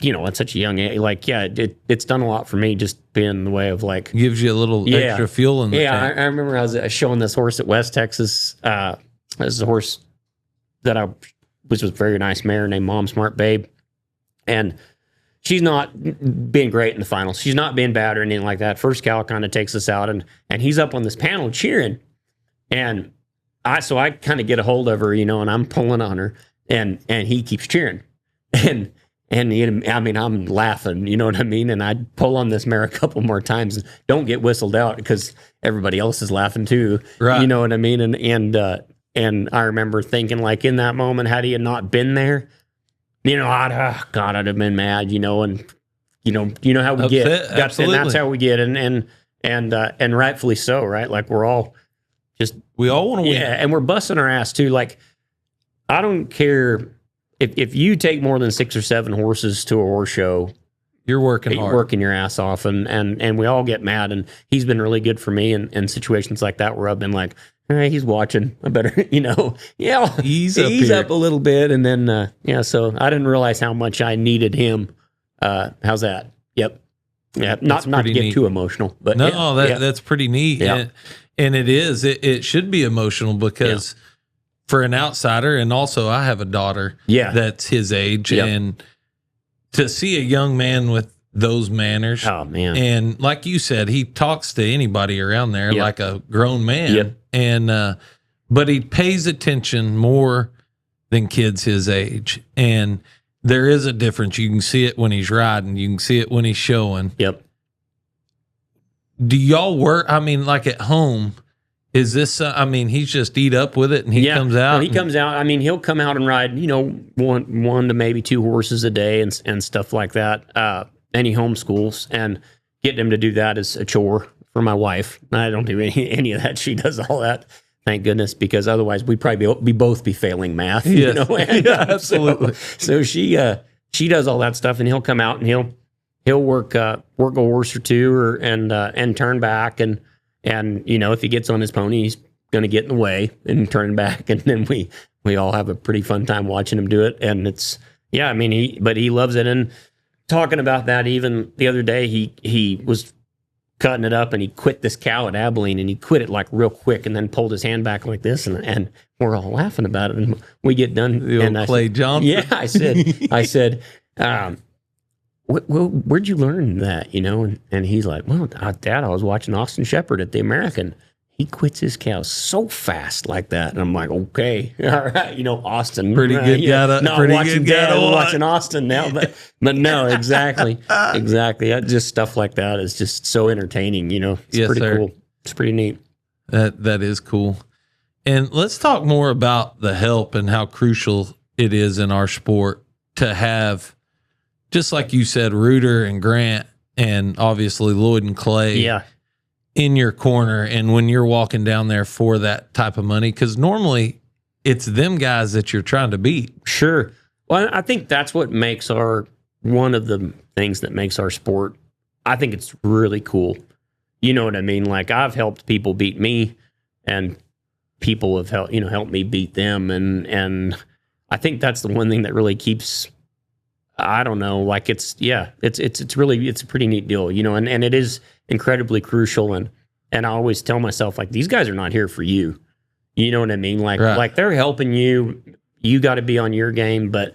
you know, at such a young age, like, yeah, it's done a lot for me, just being the way of, like, gives you a little extra fuel in the tank. I remember I was showing this horse at West Texas. This is a horse which was a very nice mare named Mom Smart Babe, and she's not being great in the finals. She's not being bad or anything like that. First cow kind of takes us out, and he's up on this panel cheering, and I kind of get a hold of her, you know, and I'm pulling on her, and he keeps cheering, and I mean, I'm laughing, you know what I mean? And I'd pull on this mare a couple more times and don't get whistled out because everybody else is laughing too. Right. You know what I mean? And I remember thinking, like, in that moment, had he not been there, you know, I'd have been mad, you know, and you know how we get. Absolutely. And that's how we get. And rightfully so, right? Like, we all want to win. Yeah. And we're busting our ass too. Like, I don't care. If you take more than 6 or 7 horses to a horse show, you're working hard, working your ass off, and we all get mad. And he's been really good for me in situations like that where I've been like, hey, he's watching. I better, you know, ease up a little bit. And then, so I didn't realize how much I needed him. How's that? Yep. Yeah. Not to get too emotional, but that's pretty neat. Yeah. And it is. It should be emotional because. Yeah. For an outsider, and also I have a daughter that's his age, and to see a young man with those manners, oh man, and like you said, he talks to anybody around there like a grown man, and but he pays attention more than kids his age, and there is a difference. You can see it when he's riding, you can see it when he's showing. Yep. Do y'all work? I mean, like at home. Is this, I mean, he's just eat up with it and he comes out? Well, he comes out. I mean, he'll come out and ride, you know, one to maybe 2 horses a day and stuff like that. And he homeschools, and getting him to do that is a chore for my wife. I don't do any of that. She does all that. Thank goodness, because otherwise we'd probably both be failing math. Yes. You know? And, absolutely. So she does all that stuff, and he'll come out and he'll work a horse or 2 and turn back and you know, if he gets on his pony, he's going to get in the way and turn back. And then we all have a pretty fun time watching him do it. And it's, yeah, I mean, he loves it. And talking about that, even the other day, he was cutting it up and he quit this cow at Abilene, and he quit it like real quick and then pulled his hand back like this. And we're all laughing about it. And we get done. The old Clay Johnson. Yeah, I said, where'd you learn that? And he's like, well, Dad, I was watching Austin Shepherd at the American. He quits his cows so fast like that. And I'm like, okay, all right, Austin. Pretty good guy. Watching Austin now. But no, exactly. Just stuff like that is just so entertaining, It's pretty cool. It's pretty neat. That is cool. And let's talk more about the help and how crucial it is in our sport to have, just like you said, Reuter and Grant and obviously Lloyd and Clay in your corner. And when you're walking down there for that type of money, because normally it's them guys that you're trying to beat. Sure. Well, I think that's what makes one of the things that makes our sport, I think it's really cool. You know what I mean? Like, I've helped people beat me, and people have helped me beat them. And I think that's the one thing that really keeps, I don't know, like it's really, it's a pretty neat deal, and it is incredibly crucial. And I always tell myself, like, these guys are not here for you. You know what I mean? Like, like they're helping you. You got to be on your game. But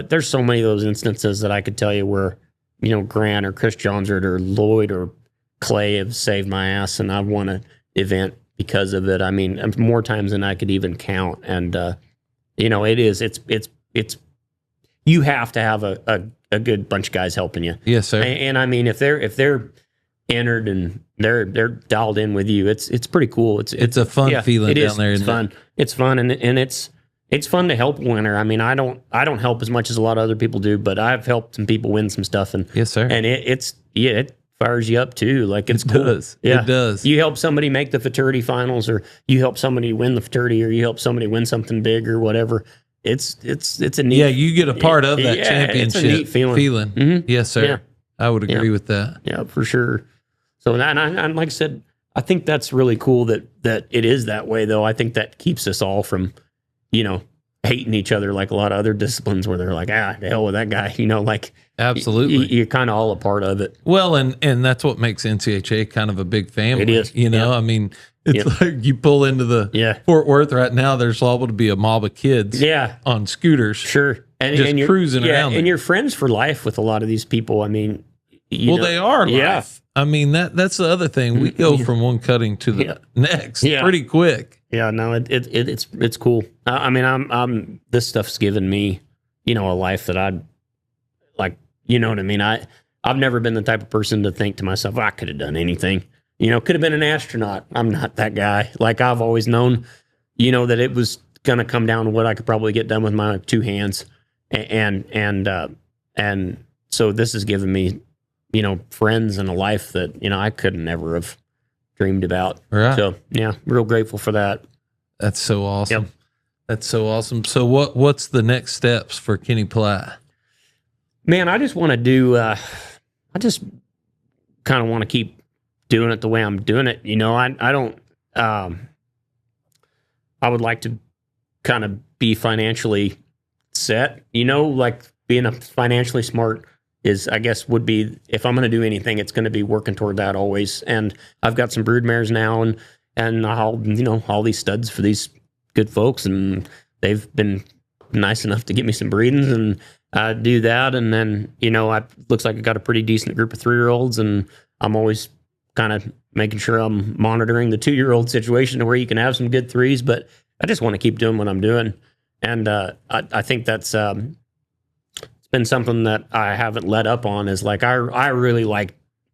there's so many of those instances that I could tell you where, Grant or Chris Johnsrud or Lloyd or Clay have saved my ass, and I've won an event because of it. I mean, more times than I could even count. And, it's you have to have a good bunch of guys helping you. Yes, sir. And I mean, if they're entered and they're dialed in with you, it's pretty cool. It's a fun feeling down there. It's fun. It's fun, and it's fun to help a winner. I mean, I don't help as much as a lot of other people do, but I've helped some people win some stuff. And yes, sir. And it fires you up too. Like, it's cool. Does. Yeah. It does. You help somebody make the fraternity finals, or you help somebody win the fraternity, or you help somebody win something big or whatever. It's a neat. Yeah, you get a part of that championship. It's a neat feeling. Mm-hmm. Yes, sir. Yeah. I would agree with that. Yeah, for sure. So, and like I said, I think that's really cool that it is that way, though. I think that keeps us all from, hating each other like a lot of other disciplines where they're like, the hell with that guy, like. Absolutely. You're kind of all a part of it. Well, and that's what makes NCHA kind of a big family. It is. I mean, it's like you pull into the Fort Worth right now, there's liable to be a mob of kids on scooters. Sure. And just cruising around. And you're friends for life with a lot of these people. I mean, they are life. I mean, that's the other thing. We go from one cutting to the next pretty quick. Yeah, no, it's cool. I mean, I'm this stuff's given me, a life that I'd like, you know what I mean? I've never been the type of person to think to myself, I could have done anything. Could have been an astronaut. I'm not that guy. Like, I've always known, that it was going to come down to what I could probably get done with my two hands. And so this has given me, friends and a life that, I couldn't ever have dreamed about. Right. So yeah, real grateful for that. That's so awesome. Yep. That's so awesome. So what's the next steps for Kenny Platt? Man, I just want to do, I just kind of want to keep doing it the way I'm doing it. I don't, I would like to kind of be financially set, like being a financially smart is, I guess, would be, if I'm going to do anything, it's going to be working toward that always. And I've got some brood mares now and all these studs for these good folks. And they've been nice enough to get me some breedings, and I do that. And then, looks like I got a pretty decent group of 3-year-olds, and I'm always kind of making sure I'm monitoring the 2-year-old situation to where you can have some good 3s, but I just want to keep doing what I'm doing. And I think that's it's been something that I haven't let up on, is like, I really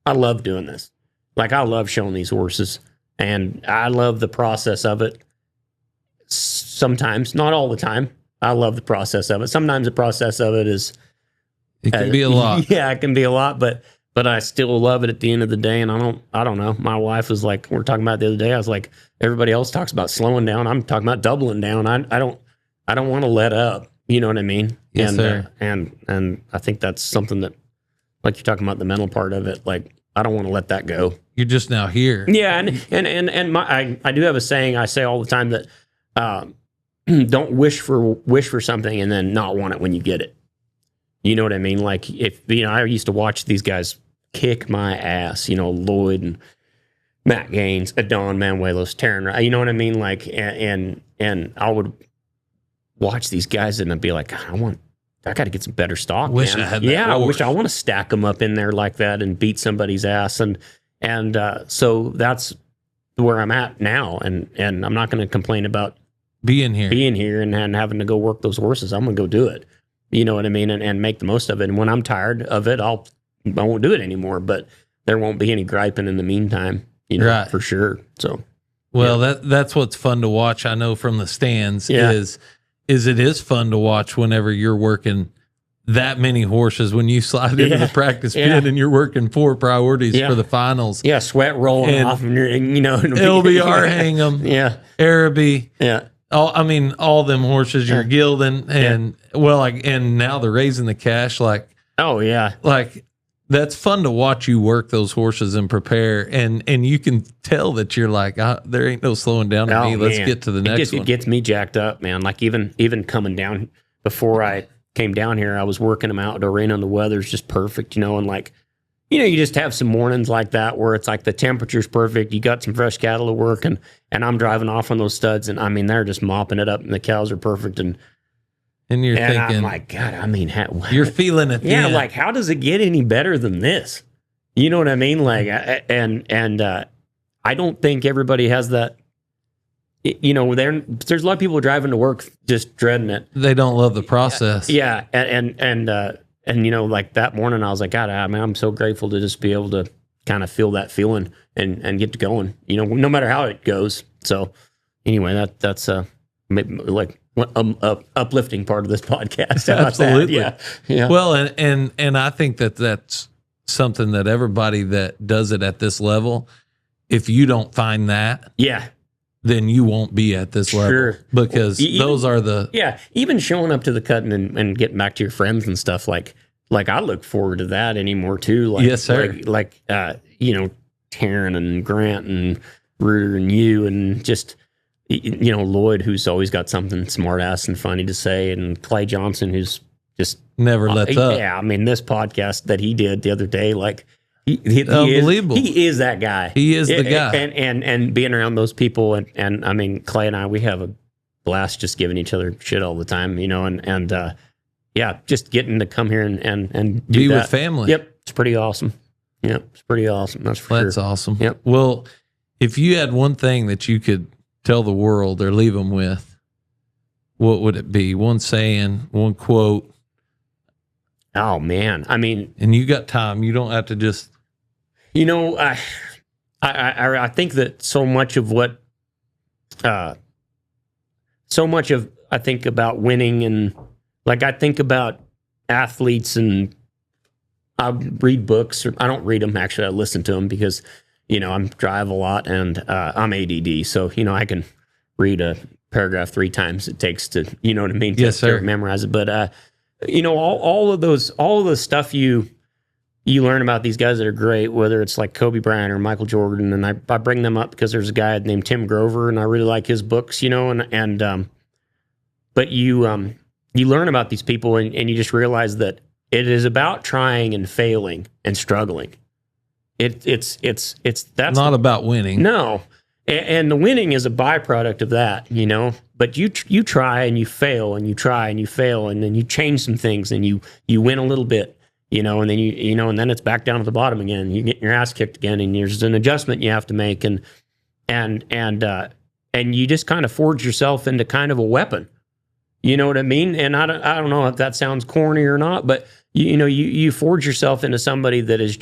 I love doing this. Like, I love showing these horses, and I love the process of it. Sometimes, not all the time, I love the process of it. Sometimes the process of it is, it can be a lot. Yeah, it can be a lot, but I still love it at the end of the day. And I don't know. My wife was like, we were talking about it the other day. I was like, everybody else talks about slowing down. I'm talking about doubling down. I don't want to let up. You know what I mean? Yes, sir. And I think that's something that, like you're talking about the mental part of it, like, I don't want to let that go. You're just now here. Yeah, and I do have a saying I say all the time that don't wish for something and then not want it when you get it. You know what I mean? Like if I used to watch these guys kick my ass. Lloyd and Matt Gaines, Adon Manuelos, Taryn. You know what I mean? Like and I would watch these guys and I'd be like, I got to get some better stock. Wish man. I had that. Yeah, I wish I want to stack them up in there like that and beat somebody's ass and so that's where I'm at now, and I'm not going to complain about being here and having to go work those horses. I'm going to go do it. You know what I mean? And make the most of it. And when I'm tired of it, I won't do it anymore. But there won't be any griping in the meantime. Right. For sure. So, well, that's what's fun to watch. I know from the stands is it is fun to watch whenever you're working that many horses when you slide into the practice pit and you're working 4 priorities for the finals. Yeah, sweat rolling off, and LBR hang 'em. Yeah, Araby. Yeah. All them horses you're gilding, and and now they're raising the cash. Like, oh yeah, like that's fun to watch you work those horses and prepare, and you can tell that you're like, there ain't no slowing down to me. Let's get to the next one. It gets me jacked up, man. Like even coming down before I came down here, I was working them out. The rain on the weather's just perfect, and like, you just have some mornings like that where it's like the temperature's perfect. You got some fresh cattle to work, and I'm driving off on those studs, and I mean they're just mopping it up, and the cows are perfect, and you're thinking, I'm like, God, I mean, you're feeling it. Yeah, like how does it get any better than this? You know what I mean? Like, I don't think everybody has that. There's a lot of people driving to work just dreading it. They don't love the process. Yeah, and like that morning, I was like, God, I'm so grateful to just be able to kind of feel that feeling and get to going. No matter how it goes. So anyway, that's like uplifting part of this podcast. Absolutely. Yeah. Well, and I think that's something that everybody that does it at this level, if you don't find that, then you won't be at this level, because those are even showing up to the cut and getting back to your friends and stuff like I look forward to that anymore too. Like, yes, sir. Like Taryn and Grant and Reuter and you and just Lloyd, who's always got something smart ass and funny to say, and Clay Johnson, who's just never lets up. Yeah, I mean this podcast that he did the other day, like. He Unbelievable. He is that guy. He is the guy. And being around those people and I mean Clay and I, we have a blast just giving each other shit all the time, and just getting to come here and be that with family. Yep, it's pretty awesome. Yep, it's pretty awesome. That's for sure. That's awesome. Yep. Well, if you had one thing that you could tell the world or leave them with, what would it be? One saying, one quote. Oh man, I mean, and you got time. You don't have to just. I think that so much of I think about winning, and like I think about athletes, and I read books, or I don't read them actually. I listen to them because I drive a lot and I'm ADD, so I can read a paragraph 3 times it takes to what I mean to memorize it. But all of the stuff you learn about these guys that are great, whether it's like Kobe Bryant or Michael Jordan, and I bring them up because there's a guy named Tim Grover, and I really like his books, but you learn about these people, and you just realize that it is about trying and failing and struggling. That's not about winning. No, and the winning is a byproduct of that, But you try and you fail, and you try and you fail, and then you change some things, and you win a little bit. And then and then it's back down to the bottom again. You get your ass kicked again, and there's an adjustment you have to make, and you just kind of forge yourself into kind of a weapon. You know what I mean? And I don't know if that sounds corny or not, but you forge yourself into somebody that is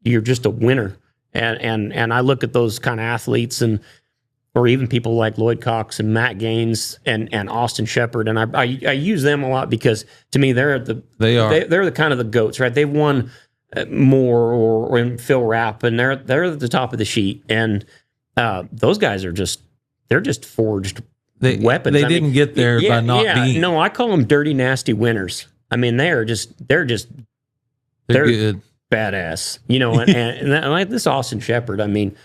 you're just a winner. And I look at those kind of athletes or even people like Lloyd Cox and Matt Gaines and Austin Shepard, and I use them a lot because to me they're the kind of the GOATs, right? They've won more or Phil Rapp, and they're at the top of the sheet, and those guys are they're just forged weapons. They didn't get there by not being. No, I call them dirty, nasty winners. I mean they're good. badass, you know, like this Austin Shepherd, I mean,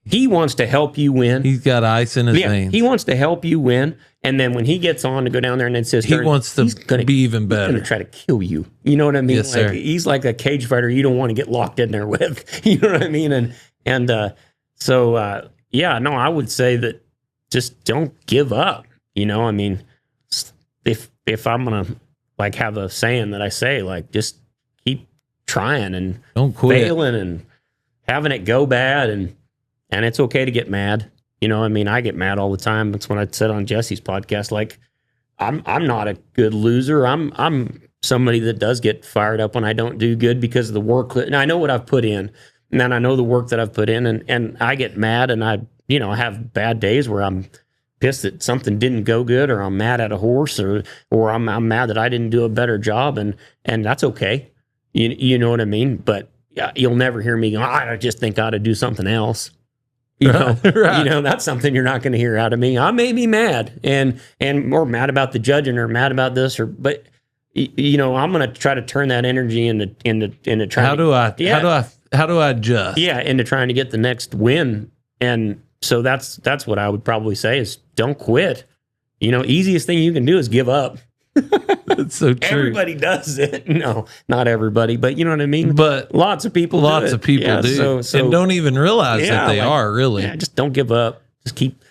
he wants to help you win. He's got ice in his veins. He wants to help you win. And then when he gets on to go down there and insist, he wants to be even better. He's going to try to kill you. You know what I mean? Yes, like, sir. He's like a cage fighter you don't want to get locked in there with. You know what I mean? So yeah, no, I would say that just don't give up. You know, I mean, if I'm going to like have a saying that I say, like, just keep trying and don't quit, failing and having it go bad. And it's okay to get mad. You know, I mean, I get mad all the time. That's what I said on Jesse's podcast. Like, I'm not a good loser. I'm somebody that does get fired up when I don't do good because of the work. And I know what I've put in, and then I know the work that I've put in, and I get mad, and I have bad days where I'm pissed that something didn't go good, or I'm mad at a horse, or I'm mad that I didn't do a better job, and that's okay. You know what I mean? But yeah, you'll never hear me go, I just think I ought to do something else. You know, right. You know, that's something you're not going to hear out of me. I may be mad and or mad about the judging or mad about this, but you know, I'm going to try to turn that energy into trying. How do I adjust? Yeah, into trying to get the next win. And so that's what I would probably say is don't quit. You know, easiest thing you can do is give up. That's so true. Everybody does it. No, not everybody, but you know what I mean? But lots of people do. So, and don't even realize that they are really. Yeah, just don't give up. Just keep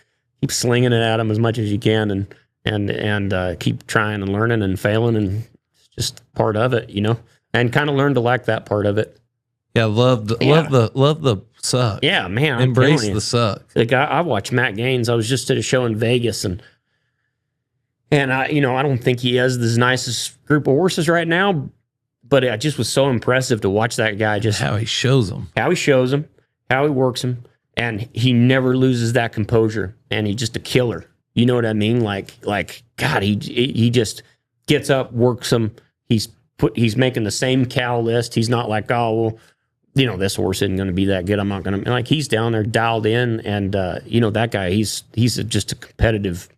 slinging it at them as much as you can, and keep trying and learning and failing, and it's just part of it, you know. And kind of learn to like that part of it. Yeah, love the suck. Yeah, man. Embrace the suck. Like I watched Matt Gaines. I was just at a show in Vegas, and I don't think he has the nicest group of horses right now, but it just was so impressive to watch that guy. Just how he shows them, how he works them, and he never loses that composure. And he's just a killer. You know what I mean? Like God, he just gets up, works them. He's making the same cow list. He's not like, oh, well, you know, this horse isn't going to be that good. I'm not going to, like, he's down there dialed in, and that guy, he's just a competitive.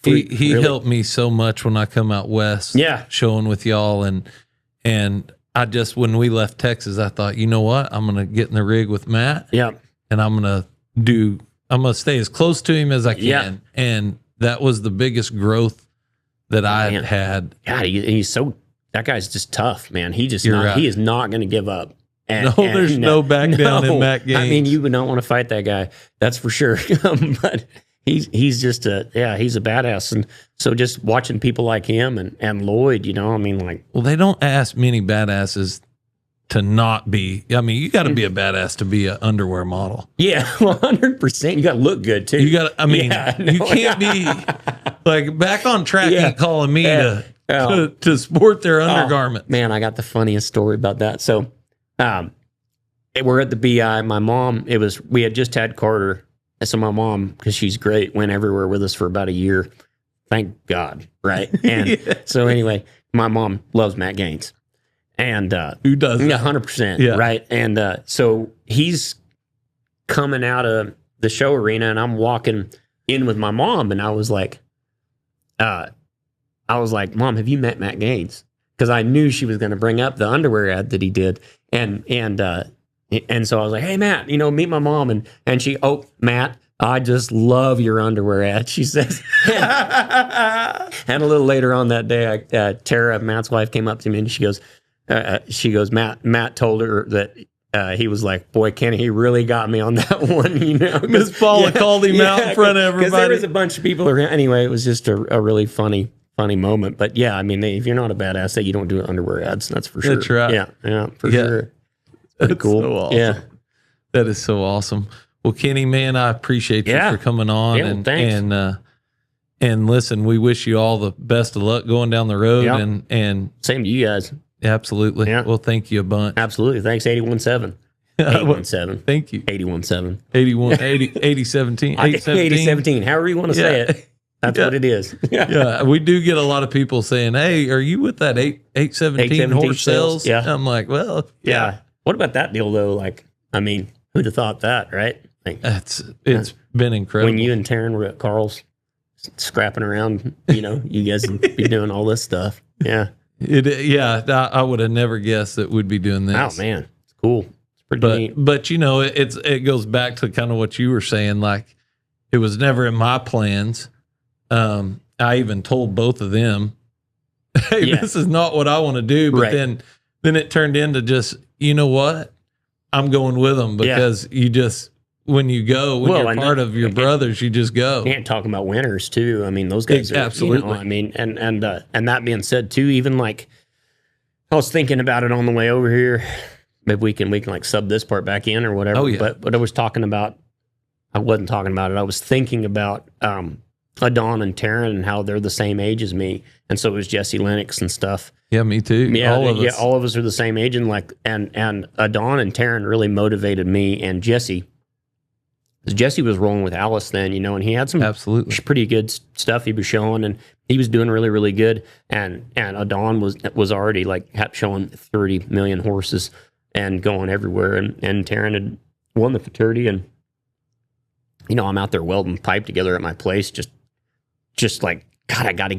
He really helped me so much when I come out west. Yeah, showing with y'all, and I just, when we left Texas, I thought, you know what, I'm gonna get in the rig with Matt. Yeah, and I'm gonna stay as close to him as I can. Yeah. And that was the biggest growth that I've had. God, that guy's just tough, man. He is not going to give up. There's no back down in Matt Gaines. I mean, you would not want to fight that guy. That's for sure. But he's just he's a badass. And so just watching people like him and Lloyd, you know, I mean, like, well, they don't ask many badasses to not be. I mean, you got to be a badass to be an underwear model. Yeah, 100%. You got to look good too. You got. I mean, you can't be like back on track and calling me to sport their undergarment. Man, I got the funniest story about that. So, we're at the BI. My mom. We had just had Carter. So my mom, because she's great, went everywhere with us for about a year. Thank God, right? And so anyway, my mom loves Matt Gaines. And who doesn't? 100%. Right. And so he's coming out of the show arena, and I'm walking in with my mom, and I was like, Mom, have you met Matt Gaines? Because I knew she was going to bring up the underwear ad that he did. And so I was like, hey, Matt, meet my mom. And she, oh, Matt, I just love your underwear ad, she says. And a little later on that day, Tara, Matt's wife, came up to me, and she goes, Matt told her that he was like, boy, Kenny, he really got me on that one, Miss Paula called him out in front of everybody. Because there was a bunch of people around. Anyway, it was just a really funny moment. But yeah, I mean, if you're not a badass, you don't do underwear ads. That's for sure. That's right. Yeah, for sure. That's cool. So awesome. Yeah, that is so awesome. Well, Kenny, man, I appreciate you for coming on. Yeah, thanks. And listen, we wish you all the best of luck going down the road. Yep. And same to you guys. Absolutely. Yeah. Well, thank you a bunch. Absolutely. Thanks, 817. 817. Thank you. 817. 8017. 8017. However you want to say it. That's what it is. Yeah. We do get a lot of people saying, hey, are you with that 817 horse sales? Yeah. I'm like, well, yeah. What about that deal, though? Like, I mean, who'd have thought that, right? Like, it's been incredible. When you and Taryn were at Carl's scrapping around, you guys would be doing all this stuff. Yeah. I would have never guessed that we'd be doing this. Oh man, it's cool. It's pretty neat. But you know, it goes back to kind of what you were saying. Like, it was never in my plans. I even told both of them, "Hey, this is not what I want to do." But then it turned into just, you know what? I'm going with them because you just. When you go, when you're part of your brothers, you just go. And talking about winners too. I mean, those guys are absolutely. You know, I mean, and that being said too, even like I was thinking about it on the way over here. Maybe we can like sub this part back in or whatever. Oh, yeah. But I was talking about. I wasn't talking about it. I was thinking about Adon and Taryn and how they're the same age as me, and so was Jesse Lennox and stuff. Yeah, me too. Yeah, all of us are the same age, and Adon and Taryn really motivated me and Jesse. Jesse was rolling with Alice then, you know, and he had some pretty good stuff he was showing, and he was doing really, really good. And Adon was already like showing 30 million horses and going everywhere. And Taryn had won the fraternity, and you know, I'm out there welding pipe together at my place, just like, God, I gotta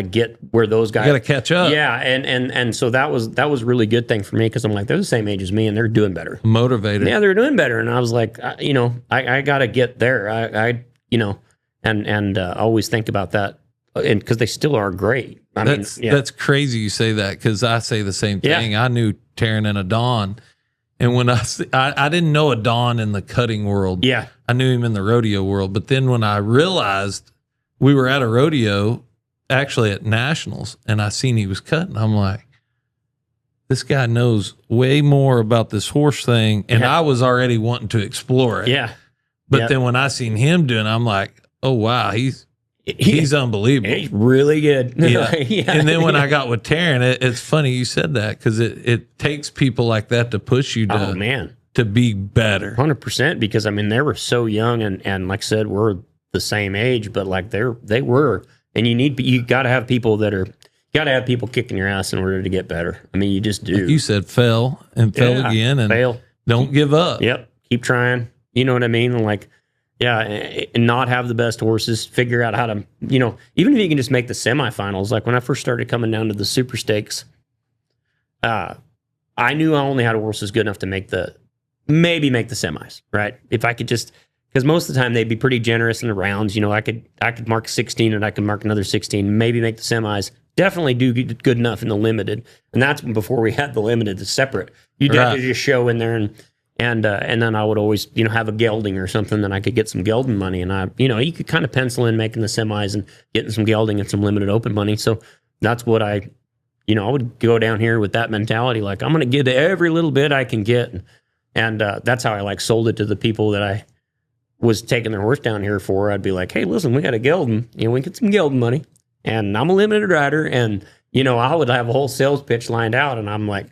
get where those guys. You gotta catch up. Yeah, and so that was a really good thing for me because I'm like, they're the same age as me and they're doing better. Motivated. Yeah, they're doing better, and I was like, you know, I gotta get there. I you know, and I always think about that, and because they still are great. That's crazy you say that because I say the same thing. Yeah. I knew Taryn and Adon, and when I didn't know Adon in the cutting world. Yeah, I knew him in the rodeo world, but then when I realized. We were at a rodeo, actually at Nationals, and I seen he was cutting. I'm like, this guy knows way more about this horse thing, and I was already wanting to explore it. Yeah. But then when I seen him doing, I'm like, oh wow, he's unbelievable. He's really good. Yeah. And then when I got with Taryn, it's funny you said that because it takes people like that to push you to be better. 100%, because I mean they were so young, and like I said, we're the same age, but like they were, and you got to have people kicking your ass in order to get better. I mean, you just do. Like you said, fell again, and fail. Don't give up. Yep, keep trying. You know what I mean? Like, yeah, and not have the best horses. Figure out how to, you know, even if you can just make the semifinals. Like when I first started coming down to the super stakes, I knew I only had horses good enough to make the semis. Right? If I could just. Because most of the time they'd be pretty generous in the rounds. You know, I could mark 16 and I could mark another 16, maybe make the semis. Definitely do good enough in the limited, and that's before we had the limited, the separate. You definitely just show in there, and then I would always, you know, have a gelding or something, then I could get some gelding money, and you could kind of pencil in making the semis and getting some gelding and some limited open money. So that's what I would go down here with that mentality, like I'm going to get every little bit I can get, and that's how I like sold it to the people that I was taking their horse down here for. I'd be like, hey, listen, we got a gelding, you know, we get some gelding money, and I'm a limited rider, and you know, I would have a whole sales pitch lined out, and I'm like,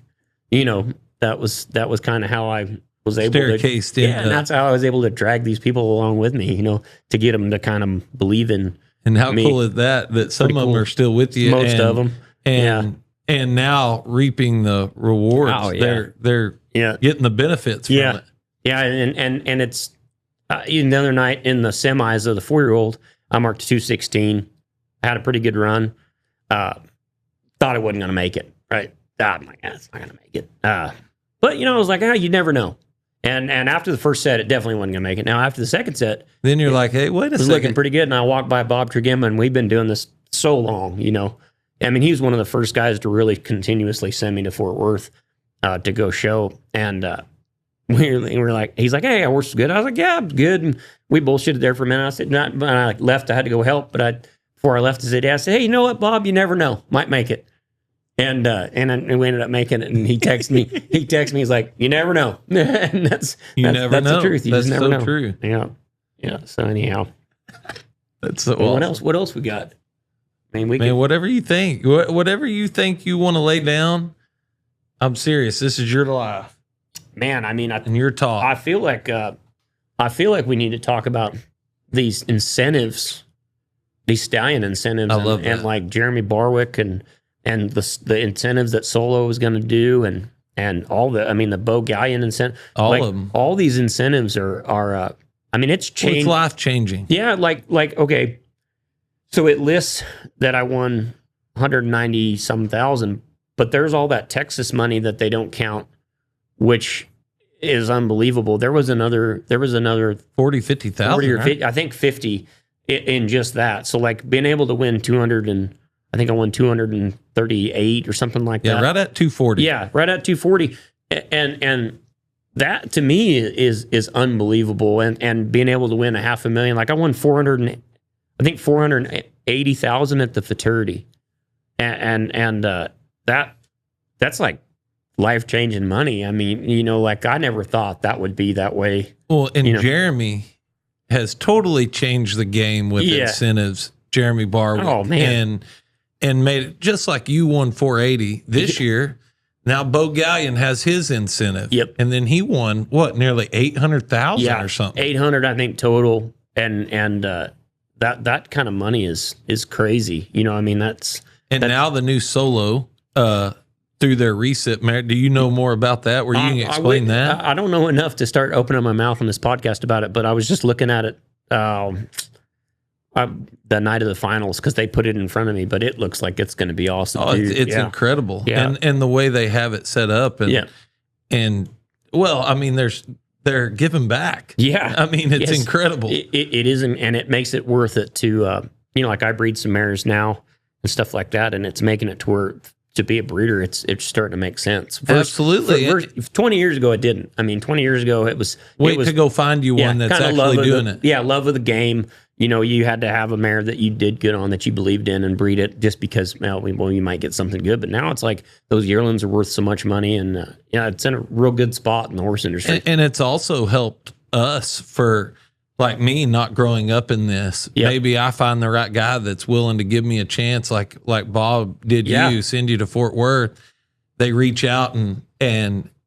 you know, that was kind of how I was able to, and that's how I was able to drag these people along with me, you know, to get them to kind of believe in. And how cool is that some of them are still with you, most of them, and now reaping the rewards. Oh, yeah. They're getting the benefits from it. Yeah, and it's. Even the other night in the semis of the 4-year-old, I marked 216. I had a pretty good run. Thought I wasn't going to make it. Right? I'm like, it's not going to make it. But you know, I was like, you never know. And after the first set, it definitely wasn't going to make it. Now after the second set, then you're like, hey, wait a second. It was looking pretty good. And I walked by Bob Tregema, and we've been doing this so long. You know, I mean, he was one of the first guys to really continuously send me to Fort Worth to go show, and. We were like, he's like, hey, our horse is good. I was like, yeah, it's good. And we bullshitted there for a minute. I said, not. When I left, I had to go help. But before I left, I said, hey, you know what, Bob? You never know. Might make it. And we ended up making it. And he texted me. He's like, you never know. And that's know. the truth. You that's just never know. True. Yeah. So anyhow, that's so awesome. What else we got? I mean, whatever you think. Whatever you think you want to lay down. I'm serious. This is your life. Man, I mean, and your talk. I feel like we need to talk about these incentives, these stallion incentives, I love that. And like Jeremy Barwick and the incentives that Solo is going to do, and all the Bo Gallion incentive, all of them. All these incentives are I mean, it's changed. It's life changing. Yeah, like okay, so it lists that I won 190 some thousand, but there's all that Texas money that they don't count, which is unbelievable. There was another 40, 50,000. 40 or right? 50, I think 50 in just that. So like being able to win 200 and I think I won 238 or something like Yeah, that. right at 240. Yeah, right at 240. And that to me is unbelievable. And being able to win $500,000, like I won 480,000 at the fraternity. And that's like life-changing money. I mean, you know, like I never thought that would be that way. Well, and You know. Jeremy has totally changed the game with Yeah. incentives. Jeremy Barwick. Oh, man. And made it just like you won 480 this year. Now Bo Gallion has his incentive. Yep. And then he won nearly 800,000 or something. 800 I think total. And that kind of money is crazy. You know, I mean that's Now the new solo through their reset merit. Do you know more about that? Where you can explain that? I don't know enough to start opening my mouth on this podcast about it, but I was just looking at it the night of the finals because they put it in front of me, but it looks like it's going to be awesome. Oh, it's incredible. Yeah. And the way they have it set up. And well, I mean, they're giving back. Yeah. I mean, it's Yes. incredible. It is, and it makes it worth it to, you know, like I breed some mares now and stuff like that, and it's making it to where to be a breeder, it's starting to make sense. Absolutely. 20 years ago, it didn't. I mean, 20 years ago, it was to go find you one that's kinda actually doing it. Yeah, love of the game. You know, you had to have a mare that you did good on, that you believed in, and breed it just because, well, you might get something good. But now it's like those yearlings are worth so much money, and yeah, it's in a real good spot in the horse industry. And it's also helped us for, like me, not growing up in this. Yep. Maybe I find the right guy that's willing to give me a chance, like Bob did you, send you to Fort Worth. They reach out and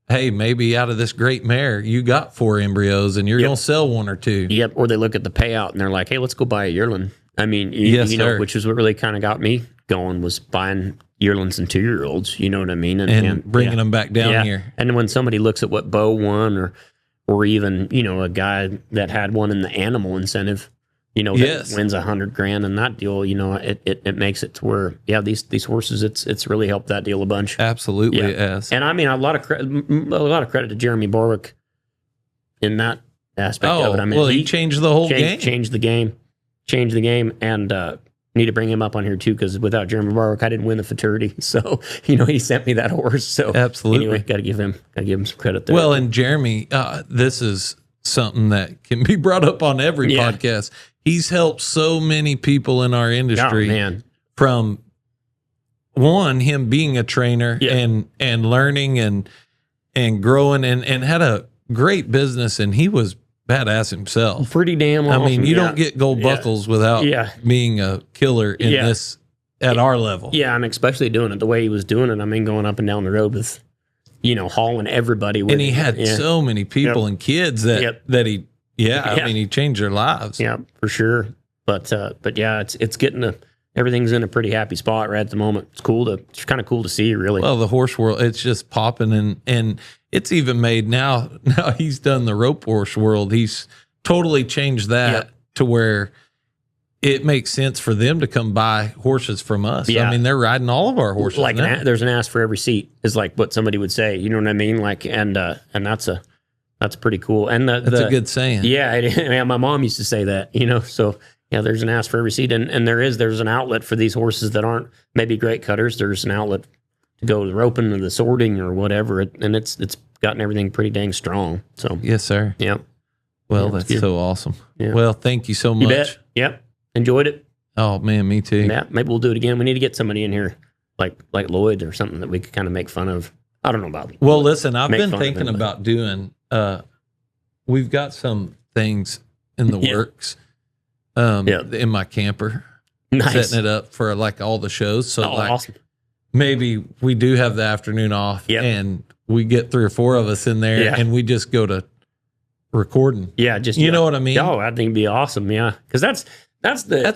hey, maybe out of this great mare, you got 4 embryos and you're going to sell 1 or 2. Yep. Or they look at the payout and they're like, hey, let's go buy a yearling. I mean, you know, which is what really kind of got me going, was buying yearlings and 2-year-olds. You know what I mean? And bringing them back down here. And when somebody looks at what Bo won, or even, you know, a guy that had one in the animal incentive, you know, that wins $100,000 in that deal, you know, it makes it to where, these horses, it's really helped that deal a bunch. Absolutely, it has. And I mean, a lot of credit to Jeremy Barwick in that aspect of it. I mean, he changed the whole game. Changed the game, and need to bring him up on here too, because without Jeremy Barwick, I didn't win the fraternity. So, you know, he sent me that horse. So absolutely, anyway, got to give him some credit there. Well, and Jeremy, this is something that can be brought up on every podcast. He's helped so many people in our industry from him being a trainer and learning and growing and had a great business, and he was badass himself. Pretty damn awesome. I mean, you don't get gold buckles without being a killer in this at our level. Yeah, and especially doing it the way he was doing it. I mean, going up and down the road with, you know, hauling everybody with him. And he had so many people and kids that he I mean, he changed their lives. Yeah, for sure. But yeah, it's getting everything's in a pretty happy spot right at the moment. It's kind of cool to see, really. Well, the horse world, it's just popping, and it's even made now he's done the rope horse world. He's totally changed that to where it makes sense for them to come buy horses from us. Yeah. I mean, they're riding all of our horses. Like now. there's an ass for every seat is like what somebody would say. You know what I mean? Like, and that's pretty cool. And that's a good saying. Yeah, my mom used to say that, you know, so yeah, there's an ass for every seat. And there's an outlet for these horses that aren't maybe great cutters. There's an outlet to go to the roping or the sorting or whatever. And it's gotten everything pretty dang strong. So yes, sir. Yeah. Well, that's so awesome. Yeah. Well, thank you so much. You bet. Yep. Enjoyed it. Oh man, me too. Yeah. Maybe we'll do it again. We need to get somebody in here like Lloyd or something that we could kind of make fun of. I don't know about it. Well, listen, I've been thinking about doing, we've got some things in the works in my camper, setting it up for like all the shows. So awesome. Maybe we do have the afternoon off and we get 3 or 4 of us in there and we just go to recording. Yeah. Just, you know what I mean? Oh, I think it'd be awesome. Yeah. Cause that's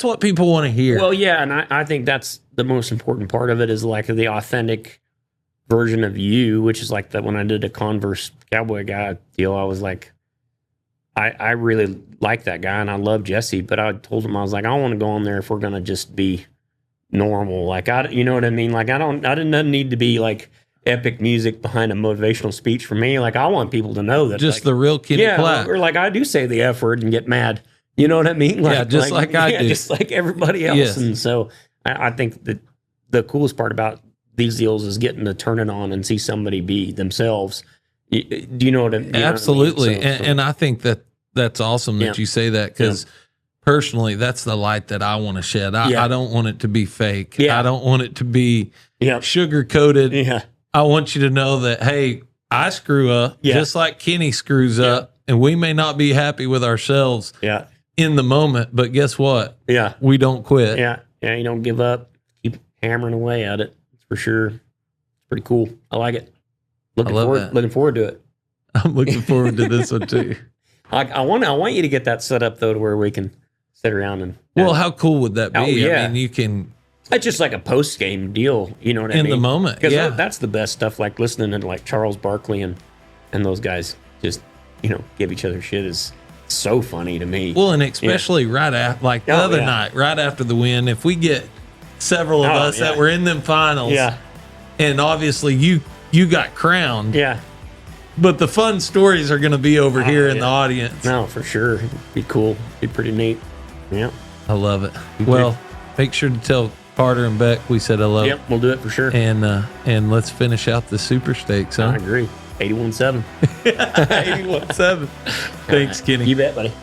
what people want to hear. Well, yeah. And I think that's the most important part of it, is like the authentic version of you, which is like that when I did the Converse cowboy guy deal, I was like, I really like that guy and I love Jesse, but I told him, I was like, I don't want to go on there if we're going to just be normal. Like you know what I mean? Like I didn't need to be like epic music behind a motivational speech for me. Like I want people to know that just like, the real Kenny Platt. or like I do say the F word and get mad. You know what I mean? Like, yeah, just like I do. Just like everybody else. Yes. And so I think that the coolest part about these deals is getting to turn it on and see somebody be themselves. Do you know what I mean? Absolutely. What I mean? And I think that's awesome that you say that, because personally, that's the light that I want to shed. I don't want it to be fake. I don't want it to be sugar coated. Yeah. I want you to know that, hey, I screw up just like Kenny screws up, and we may not be happy with ourselves in the moment, but guess what? Yeah. We don't quit. Yeah. Yeah. You don't give up. Keep hammering away at it. For sure. It's pretty cool. I like it. Looking forward to it. I'm looking forward to this one too. I want you to get that set up though, to where we can sit around and. Well, how cool would that be? Yeah. I mean, you can. It's just like a post game deal. You know what I mean? In the moment, because that's the best stuff. Like listening to like Charles Barkley and those guys just give each other shit is so funny to me. Well, and especially right after, like the other night, right after the win, if we get several of us that were in them finals, and obviously you got crowned, but the fun stories are going to be over here in the audience. No, for sure, it'd be cool, be pretty neat. Yeah, I love it. Well, make sure to tell Carter and Beck we said hello. Yep, we'll do it for sure. And let's finish out the Super Stakes. Huh? I agree. 81.7. 81.7. Thanks, Kenny. You bet, buddy.